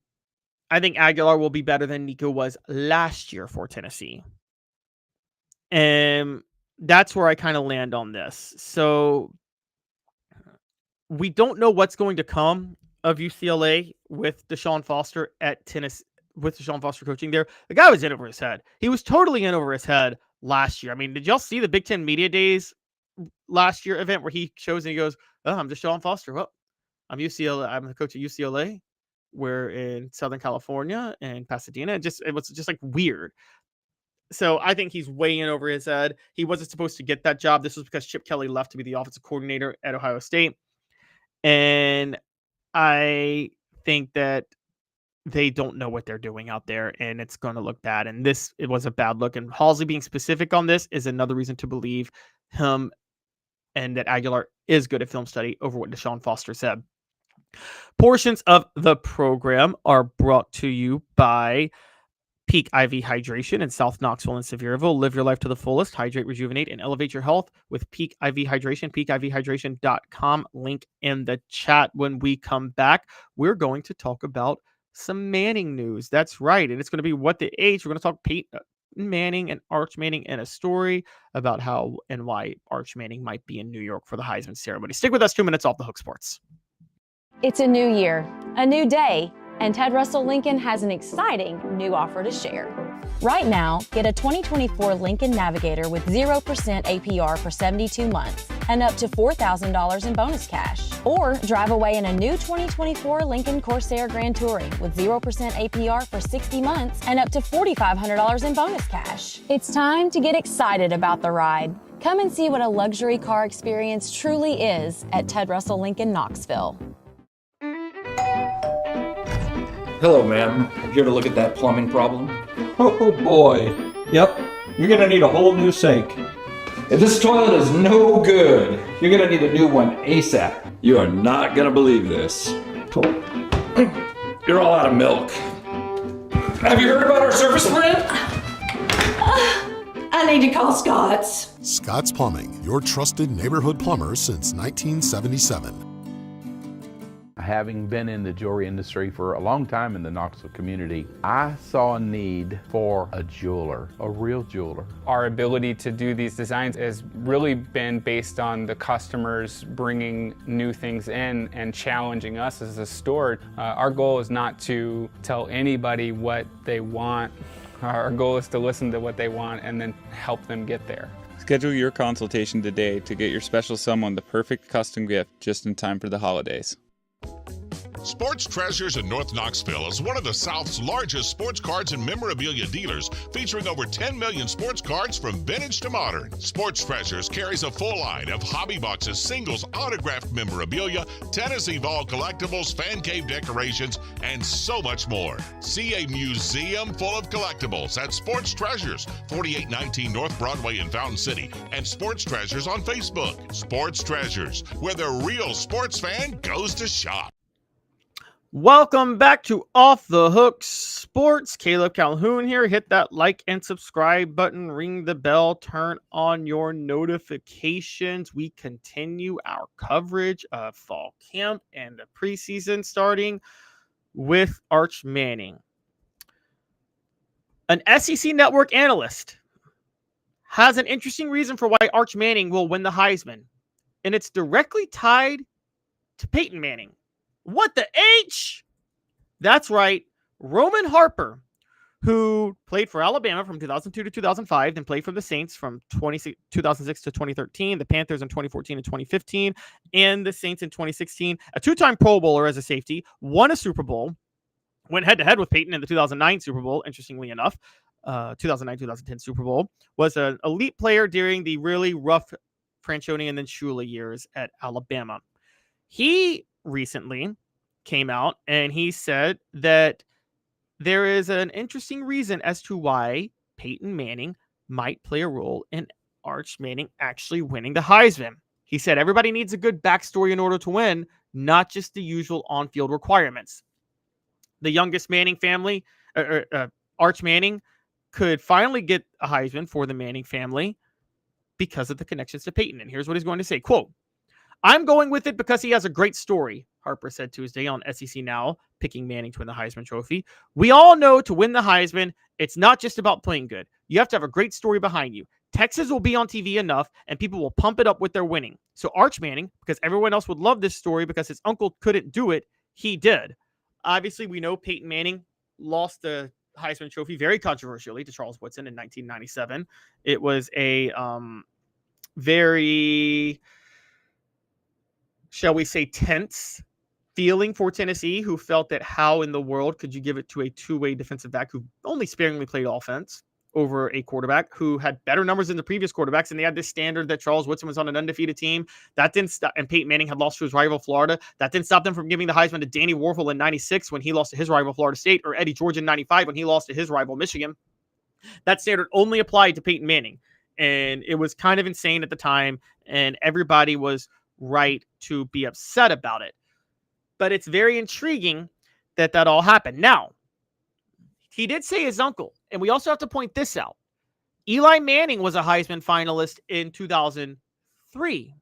I think Aguilar will be better than Nico was last year for Tennessee. And that's where I kind of land on this. So we don't know what's going to come of UCLA with Deshaun Foster at Tennessee. With Deshaun Foster coaching there, the guy was in over his head. He was totally in over his head last year. I mean, did y'all see the Big Ten Media Days last year event where he shows and he goes, "Oh, I'm Deshaun Foster. Well, I'm UCLA. I'm the coach at UCLA. We're in Southern California and Pasadena." It was just like weird. So I think he's way in over his head. He wasn't supposed to get that job. This was because Chip Kelly left to be the offensive coordinator at Ohio State. And I think that they don't know what they're doing out there, and it's going to look bad. And it was a bad look. And Halsey being specific on this is another reason to believe him and that Aguilar is good at film study over what Deshaun Foster said. Portions of the program are brought to you by Peak IV Hydration in South Knoxville and Sevierville. Live your life to the fullest. Hydrate, rejuvenate, and elevate your health with Peak IV Hydration. PeakIVHydration.com. Link in the chat. When we come back, we're going to talk about some Manning news. That's right. And it's going to be What the H. We're going to talk Peyton Manning and Arch Manning and a story about how and why Arch Manning might be in New York for the Heisman ceremony. Stick with us. 2 minutes off the Hook Sports.
It's a new year, a new day, and Ted Russell Lincoln has an exciting new offer to share. Right now, get a 2024 Lincoln Navigator with 0% APR for 72 months and up to $4,000 in bonus cash. Or drive away in a new 2024 Lincoln Corsair Grand Touring with 0% APR for 60 months and up to $4,500 in bonus cash. It's time to get excited about the ride. Come and see what a luxury car experience truly is at Ted Russell Lincoln Knoxville.
Hello, ma'am. Here to look at that plumbing problem?
Oh boy. Yep. You're gonna need a whole new sink.
If this toilet is no good, you're gonna need a new one ASAP. You are not gonna believe this. You're all out of milk. Have you heard about our service plan?
I need to call Scott's.
Scott's Plumbing, your trusted neighborhood plumber since 1977.
Having been in the jewelry industry for a long time in the Knoxville community, I saw a need for a jeweler, a real jeweler.
Our ability to do these designs has really been based on the customers bringing new things in and challenging us as a store. Our goal is not to tell anybody what they want. Our goal is to listen to what they want and then help them get there.
Schedule your consultation today to get your special someone the perfect custom gift just in time for the holidays.
Sports Treasures in North Knoxville is one of the South's largest sports cards and memorabilia dealers, featuring over 10 million sports cards from vintage to modern. Sports Treasures carries a full line of hobby boxes, singles, autographed memorabilia, Tennessee Vols collectibles, fan cave decorations, and so much more. See a museum full of collectibles at Sports Treasures, 4819 North Broadway in Fountain City, and Sports Treasures on Facebook. Sports Treasures, where the real sports fan goes to shop.
Welcome back to Off the Hook Sports. Caleb Calhoun here. Hit that like and subscribe button, ring the bell, turn on your notifications. We continue our coverage of fall camp and the preseason, starting with Arch Manning. An SEC Network analyst has an interesting reason for why Arch Manning will win the Heisman, and it's directly tied to Peyton Manning. What the H? That's right. Roman Harper, who played for Alabama from 2002 to 2005, then played for the Saints from 2006 to 2013, the Panthers in 2014 and 2015, and the Saints in 2016. A two-time Pro Bowler as a safety, won a Super Bowl, went head-to-head with Peyton in the 2009 Super Bowl, interestingly enough. 2009-2010 Super Bowl, was an elite player during the really rough Franchione and then Shula years at Alabama. He recently came out and he said that there is an interesting reason as to why Peyton Manning might play a role in Arch Manning actually winning the Heisman. He said everybody needs a good backstory in order to win, not just the usual on-field requirements. The youngest Manning family, Arch Manning, could finally get a Heisman for the Manning family because of the connections to Peyton. And here's what he's going to say, quote, "I'm going with it because he has a great story," Harper said Tuesday on SEC Now, picking Manning to win the Heisman Trophy. "We all know to win the Heisman, it's not just about playing good. You have to have a great story behind you. Texas will be on TV enough, and people will pump it up with their winning. So Arch Manning, because everyone else would love this story because his uncle couldn't do it, he did." Obviously, we know Peyton Manning lost the Heisman Trophy very controversially to Charles Woodson in 1997. It was a very, shall we say, tense feeling for Tennessee, who felt that how in the world could you give it to a two-way defensive back who only sparingly played offense over a quarterback who had better numbers than the previous quarterbacks, and they had this standard that Charles Woodson was on an undefeated team. That didn't stop, and Peyton Manning had lost to his rival Florida. That didn't stop them from giving the Heisman to Danny Warfel in 96 when he lost to his rival Florida State, or Eddie George in 95 when he lost to his rival Michigan. That standard only applied to Peyton Manning, and it was kind of insane at the time, and everybody was right to be upset about it. But it's very intriguing that that all happened. Now, he did say his uncle, and we also have to point this out. Eli Manning was a Heisman finalist in 2003.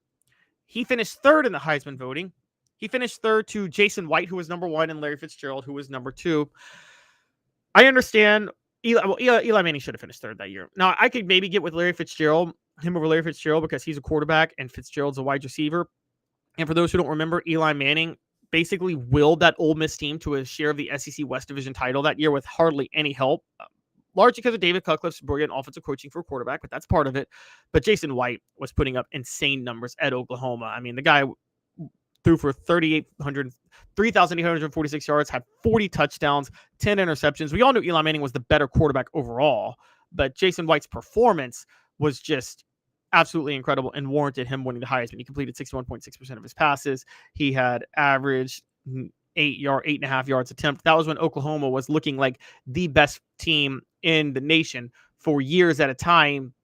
He finished third in the Heisman voting. He finished third to Jason White, who was number one, and Larry Fitzgerald, who was number two. I understand Eli Manning should have finished third that year. Now, I could maybe get with him over Larry Fitzgerald, because he's a quarterback and Fitzgerald's a wide receiver. And for those who don't remember, Eli Manning basically willed that Ole Miss team to a share of the SEC West Division title that year with hardly any help, largely because of David Cutcliffe's brilliant offensive coaching for a quarterback, but that's part of it. But Jason White was putting up insane numbers at Oklahoma. I mean, the guy threw for 3,846 yards, had 40 touchdowns, 10 interceptions. We all knew Eli Manning was the better quarterback overall, but Jason White's performance was just absolutely incredible and warranted him winning the Heisman. He completed 61.6% of his passes. He had averaged 8.5 yards attempt. That was when Oklahoma was looking like the best team in the nation for years at a time,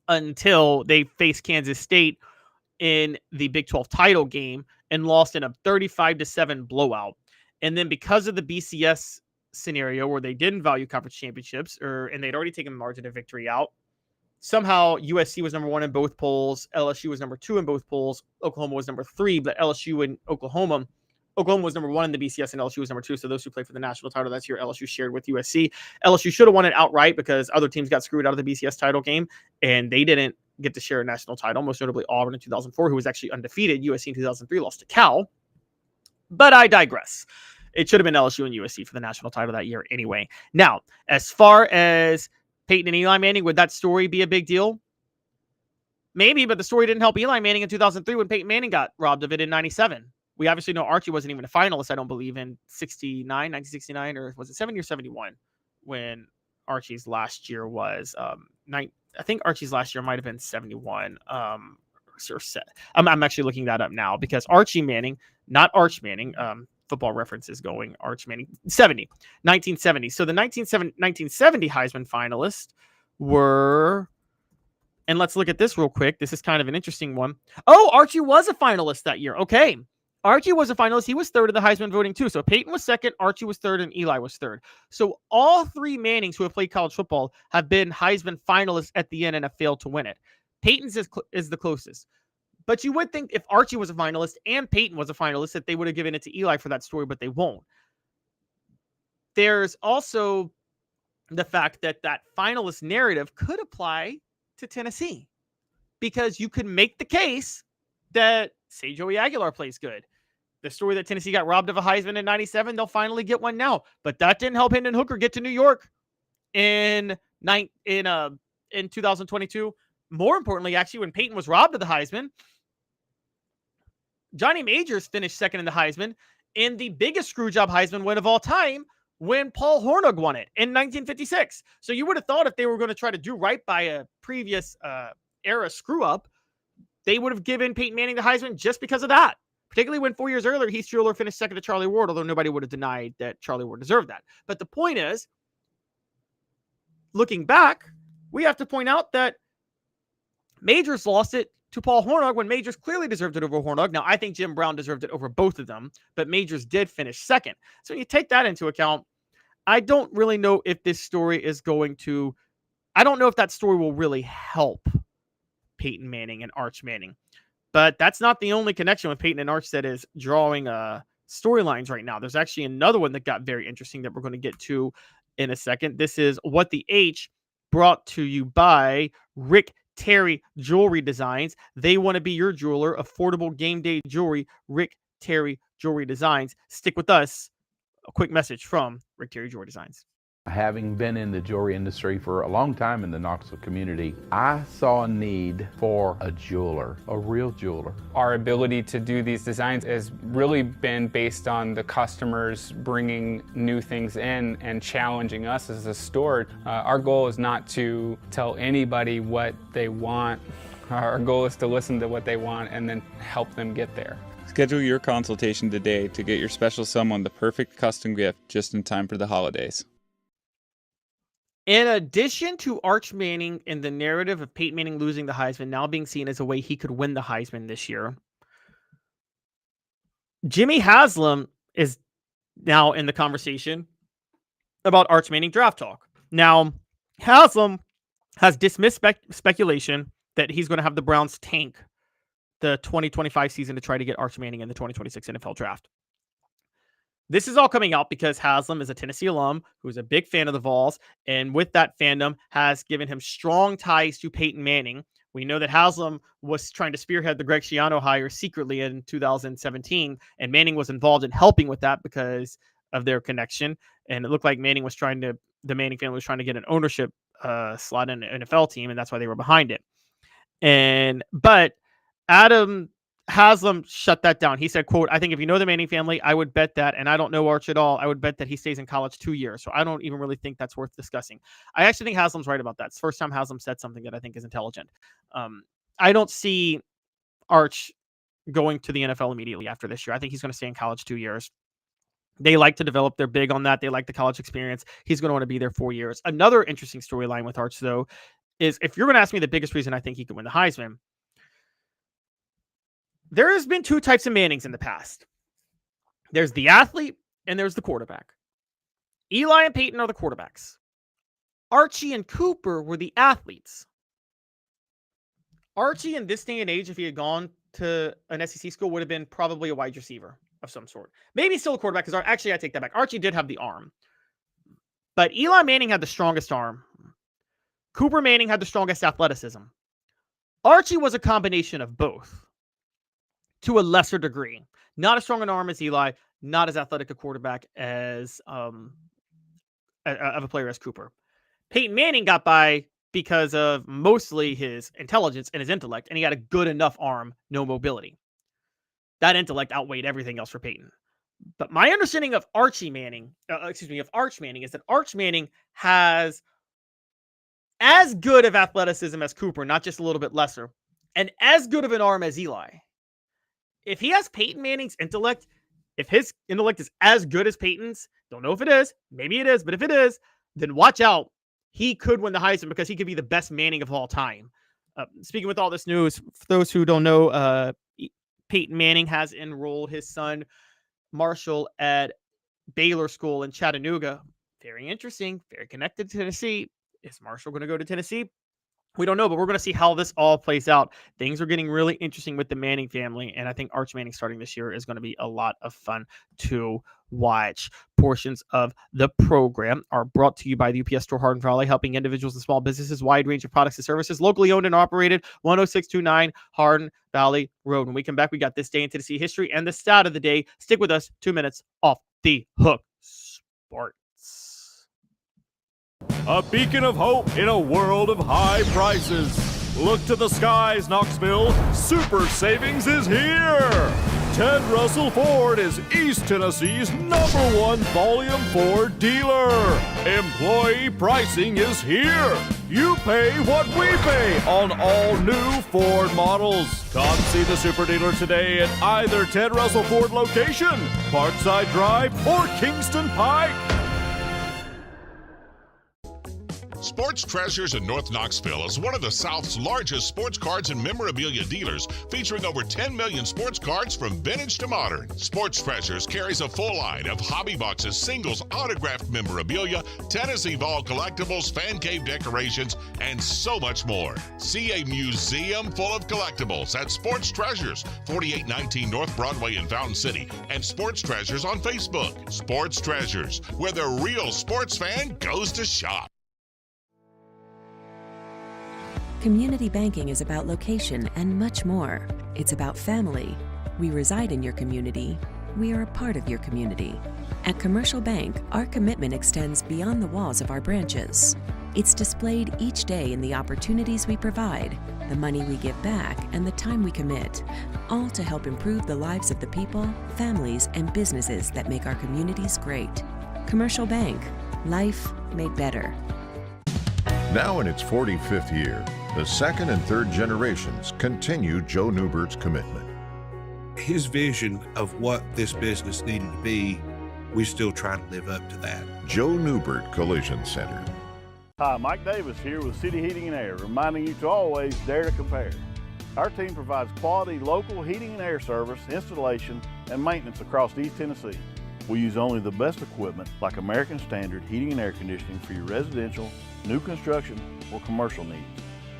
until they faced Kansas State in the Big 12 title game and lost in a 35-7 blowout. And then because of the BCS scenario where they didn't value conference championships, and they'd already taken the margin of victory out, somehow USC was number one in both polls. LSU was number two in both polls. Oklahoma was number three, but LSU and Oklahoma Oklahoma was number 1 in the BCS and LSU was number 2. So those who played for the national title, that's your LSU shared with USC. LSU should have won it outright because other teams got screwed out of the BCS title game and they didn't get to share a national title, most notably Auburn in 2004, who was actually undefeated. USC in 2003 lost to Cal. But I digress. It should have been LSU and USC for the national title that year anyway. Now, as far as Peyton and Eli Manning, would that story be a big deal? Maybe, but the story didn't help Eli Manning in 2003 when Peyton Manning got robbed of it in 97. We obviously know Archie wasn't even a finalist, I don't believe, in 1969, or was it 70 or 71 when Archie's last year was I think Archie's last year might have been 71. I'm actually looking that up now because Archie Manning, not Arch Manning, Football Reference is going Arch Manning, 1970. So the 1970 Heisman finalists were, and let's look at this real quick. This is kind of an interesting one. Oh, Archie was a finalist that year. Okay. Archie was a finalist. He was third in the Heisman voting too. So Peyton was second, Archie was third, and Eli was third. So all three Mannings who have played college football have been Heisman finalists at the end and have failed to win it. Peyton's is the closest. But you would think if Archie was a finalist and Peyton was a finalist that they would have given it to Eli for that story, but they won't. There's also the fact that that finalist narrative could apply to Tennessee because you could make the case that, say, Joey Aguilar plays good. The story that Tennessee got robbed of a Heisman in 97, they'll finally get one now. But that didn't help Hendon Hooker get to New York in 2022. More importantly, actually, when Peyton was robbed of the Heisman, Johnny Majors finished second in the Heisman in the biggest screwjob Heisman win of all time when Paul Hornung won it in 1956. So you would have thought if they were going to try to do right by a previous era screw-up, they would have given Peyton Manning the Heisman just because of that. Particularly when 4 years earlier, Heath Shuler finished second to Charlie Ward, although nobody would have denied that Charlie Ward deserved that. But the point is, looking back, we have to point out that Majors lost it to Paul Hornung when Majors clearly deserved it over Hornung. Now, I think Jim Brown deserved it over both of them, but Majors did finish second. So when you take that into account, I don't really know if this story is going to, I don't know if that story will really help Peyton Manning and Arch Manning. But that's not the only connection with Peyton and Arch that is drawing storylines right now. There's actually another one that got very interesting that we're going to get to in a second. This is What the H, brought to you by Rick Terry Jewelry Designs. They want to be your jeweler. Affordable game day jewelry. Rick Terry Jewelry Designs. Stick with us. A quick message from Rick Terry Jewelry Designs.
Having been in the jewelry industry for a long time in the Knoxville community, I saw a need for a jeweler, a real jeweler.
Our ability to do these designs has really been based on the customers bringing new things in and challenging us as a store. Our goal is not to tell anybody what they want. Our goal is to listen to what they want and then help them get there.
Schedule your consultation today to get your special someone the perfect custom gift just in time for the holidays.
In addition to Arch Manning and the narrative of Peyton Manning losing the Heisman now being seen as a way he could win the Heisman this year, Jimmy Haslam is now in the conversation about Arch Manning draft talk. Now, Haslam has dismissed speculation that he's going to have the Browns tank the 2025 season to try to get Arch Manning in the 2026 NFL draft. This is all coming out because Haslam is a Tennessee alum who's a big fan of the Vols, and with that fandom has given him strong ties to Peyton Manning. We know that Haslam was trying to spearhead the Greg Schiano hire secretly in 2017, and Manning was involved in helping with that because of their connection. And it looked like the Manning family was trying to get an ownership slot in an NFL team, and that's why they were behind it. But Adam Haslam shut that down. He said, quote, "I think if you know the Manning family, I would bet that, and I don't know Arch at all, I would bet that he stays in college 2 years. So I don't even really think that's worth discussing." I actually think Haslam's right about that. It's the first time Haslam said something that I think is intelligent. I don't see Arch going to the NFL immediately after this year. I think he's going to stay in college 2 years. They like to develop. They're big on that. They like the college experience. He's going to want to be there 4 years. Another interesting storyline with Arch, though, is if you're going to ask me the biggest reason I think he could win the Heisman, there has been two types of Mannings in the past. There's the athlete and there's the quarterback. Eli and Peyton are the quarterbacks. Archie and Cooper were the athletes. Archie in this day and age, if he had gone to an SEC school, would have been probably a wide receiver. of some sort. Maybe still a quarterback, because actually I take that back. Archie did have the arm. But Eli Manning had the strongest arm. Cooper Manning had the strongest athleticism. Archie was a combination of both to a lesser degree. Not as strong an arm as Eli, not as athletic a quarterback as of a player as Cooper. Peyton Manning got by because of mostly his intelligence and his intellect, and he had a good enough arm, no mobility. That intellect outweighed everything else for Peyton. But my understanding of Arch Manning is that Arch Manning has as good of athleticism as Cooper, not just a little bit lesser, and as good of an arm as Eli. If he has Peyton Manning's intellect, if his intellect is as good as Peyton's, don't know if it is, maybe it is, but if it is, then watch out. He could win the Heisman because he could be the best Manning of all time. Speaking with all this news, for those who don't know, Peyton Manning has enrolled his son, Marshall, at Baylor School in Chattanooga. Very interesting, very connected to Tennessee. Is Marshall going to go to Tennessee? We don't know, but we're going to see how this all plays out. Things are getting really interesting with the Manning family, and I think Arch Manning starting this year is going to be a lot of fun to watch. Portions of the program are brought to you by the UPS Store Hardin Valley, helping individuals and small businesses, wide range of products and services, locally owned and operated, 10629 Hardin Valley Road. When we come back, we got this day in Tennessee history and the stat of the day. Stick with us. 2 minutes off the hook. Sports.
A beacon of hope in a world of high prices. Look to the skies, Knoxville. Super Savings is here. Ted Russell Ford is East Tennessee's #1 volume Ford dealer. Employee pricing is here. You pay what we pay on all new Ford models. Come see the super dealer today at either Ted Russell Ford location, Parkside Drive, or Kingston Pike.
Sports Treasures in North Knoxville is one of the South's largest sports cards and memorabilia dealers, featuring over 10 million sports cards from vintage to modern. Sports Treasures carries a full line of hobby boxes, singles, autographed memorabilia, Tennessee Vol collectibles, fan cave decorations, and so much more. See a museum full of collectibles at Sports Treasures, 4819 North Broadway in Fountain City, and Sports Treasures on Facebook. Sports Treasures, where the real sports fan goes to shop.
Community banking is about location and much more. It's about family. We reside in your community. We are a part of your community. At Commercial Bank, our commitment extends beyond the walls of our branches. It's displayed each day in the opportunities we provide, the money we give back, and the time we commit, all to help improve the lives of the people, families, and businesses that make our communities great. Commercial Bank, life made better.
Now in its 45th year, the second and third generations continue Joe Neubert's commitment.
His vision of what this business needed to be, we still try to live up to that.
Joe Neubert Collision Center.
Hi, Mike Davis here with City Heating and Air, reminding you to always dare to compare. Our team provides quality local heating and air service, installation, and maintenance across East Tennessee. We use only the best equipment like American Standard heating and air conditioning for your residential, new construction, or commercial needs.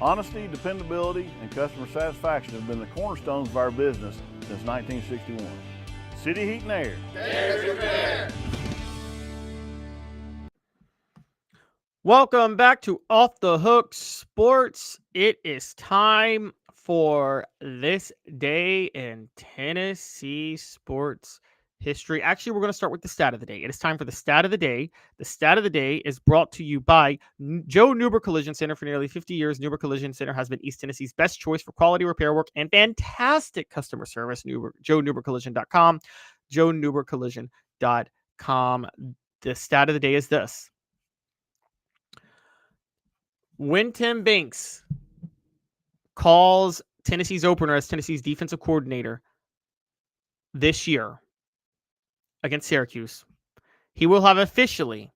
Honesty, dependability, and customer satisfaction have been the cornerstones of our business since 1961. City Heat and Air.
Dare to compare. Welcome back to Off the Hook Sports. It is time for this day in Tennessee sports history. Actually, we're going to start with the stat of the day. It is time for the stat of the day. The stat of the day is brought to you by Joe Neubert Collision Center. For nearly 50 years, Neubert Collision Center has been East Tennessee's best choice for quality repair work and fantastic customer service. JoeNeubertCollision.com. JoeNeubertCollision.com. The stat of the day is this. When Tim Banks calls Tennessee's opener as Tennessee's defensive coordinator this year against Syracuse, he will have officially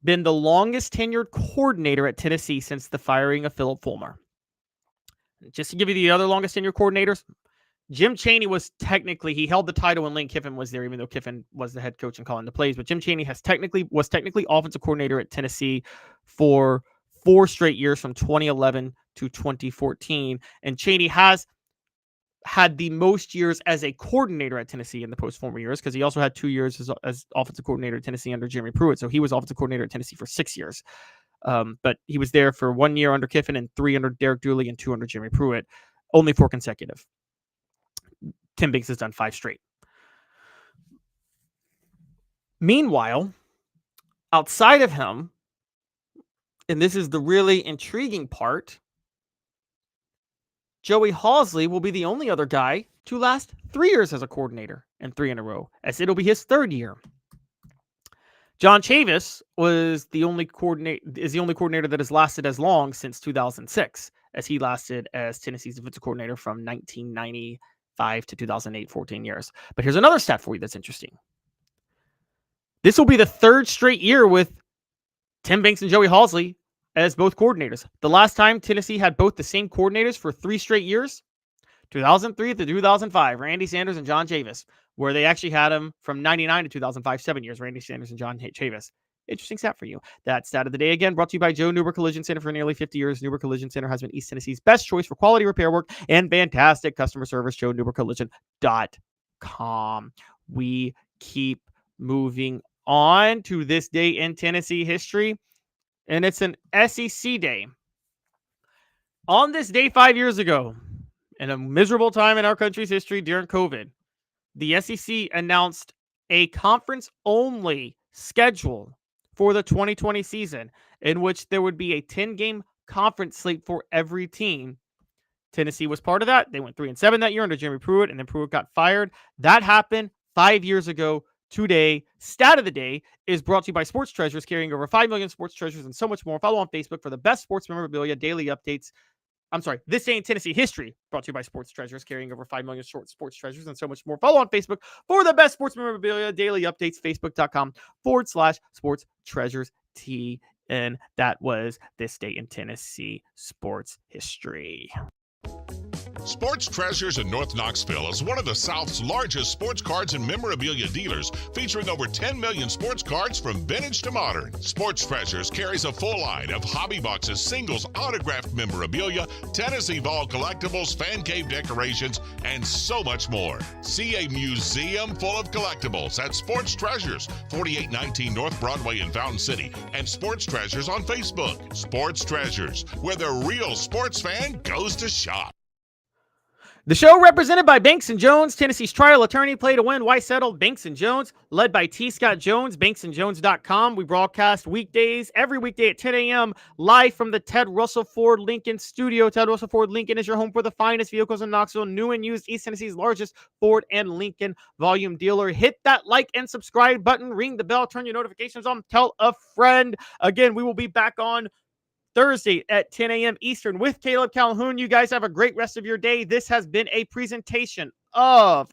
been the longest tenured coordinator at Tennessee since the firing of Philip Fulmer. Just to give you the other longest tenured coordinators, Jim Chaney was technically, he held the title when Lane Kiffin was there, even though Kiffin was the head coach and calling the plays. But Jim Chaney was technically offensive coordinator at Tennessee for 4 straight years from 2011 to 2014. And Chaney has had the most years as a coordinator at Tennessee in the post-former years, because he also had 2 years as offensive coordinator at Tennessee under Jeremy Pruitt. So he was offensive coordinator at Tennessee for 6 years. But he was there for 1 year under Kiffin and 3 under Derek Dooley and 2 under Jeremy Pruitt. Only 4 consecutive. Tim Banks has done 5 straight. Meanwhile, outside of him, and this is the really intriguing part, Joey Halzle will be the only other guy to last 3 years as a coordinator, and 3 in a row, as it'll be his 3rd year. John Chavis is the only coordinator that has lasted as long since 2006, as he lasted as Tennessee's defensive coordinator from 1995 to 2008, 14 years. But here's another stat for you that's interesting. This will be the 3rd straight year with Tim Banks and Joey Halzle as both coordinators. The last time Tennessee had both the same coordinators for 3 straight years, 2003 to 2005, Randy Sanders and John Chavis, where they actually had him from 99 to 2005, 7 years, Randy Sanders and John Chavis. Interesting stat for you. That stat of the day, again, brought to you by Joe Neubert Collision Center. For nearly 50 years, Neubert Collision Center has been East Tennessee's best choice for quality repair work and fantastic customer service. JoeNeubertCollision.com. We keep moving on to this day in Tennessee history, and it's an SEC day. On this day 5 years ago, in a miserable time in our country's history during COVID, the SEC announced a conference-only schedule for the 2020 season, in which there would be a 10-game conference slate for every team. Tennessee was part of that. They went 3-7 that year under Jeremy Pruitt, and then Pruitt got fired. That happened 5 years ago today. Stat of the day is brought to you by Sports Treasures, carrying over 5 million sports treasures and so much more. Follow on Facebook for the best sports memorabilia, daily updates. This day in Tennessee history, brought to you by Sports Treasures, carrying over 5 million sports treasures and so much more. Follow on Facebook for the best sports memorabilia, daily updates, facebook.com/sports treasures TN. That was this day in Tennessee sports history.
Sports Treasures in North Knoxville is one of the South's largest sports cards and memorabilia dealers, featuring over 10 million sports cards from vintage to modern. Sports Treasures carries a full line of hobby boxes, singles, autographed memorabilia, Tennessee Vols collectibles, fan cave decorations, and so much more. See a museum full of collectibles at Sports Treasures, 4819 North Broadway in Fountain City, and Sports Treasures on Facebook. Sports Treasures, where the real sports fan goes to shop.
The show represented by Banks & Jones, Tennessee's trial attorney. Play to win. Why settle? Banks & Jones, led by T. Scott Jones, banksandjones.com. We broadcast weekdays, every weekday at 10 a.m., live from the Ted Russell Ford Lincoln studio. Ted Russell Ford Lincoln is your home for the finest vehicles in Knoxville, new and used, East Tennessee's largest Ford and Lincoln volume dealer. Hit that like and subscribe button, ring the bell, turn your notifications on, tell a friend. Again, we will be back on Thursday at 10 a.m. Eastern with Caleb Calhoun. You guys have a great rest of your day. This has been a presentation of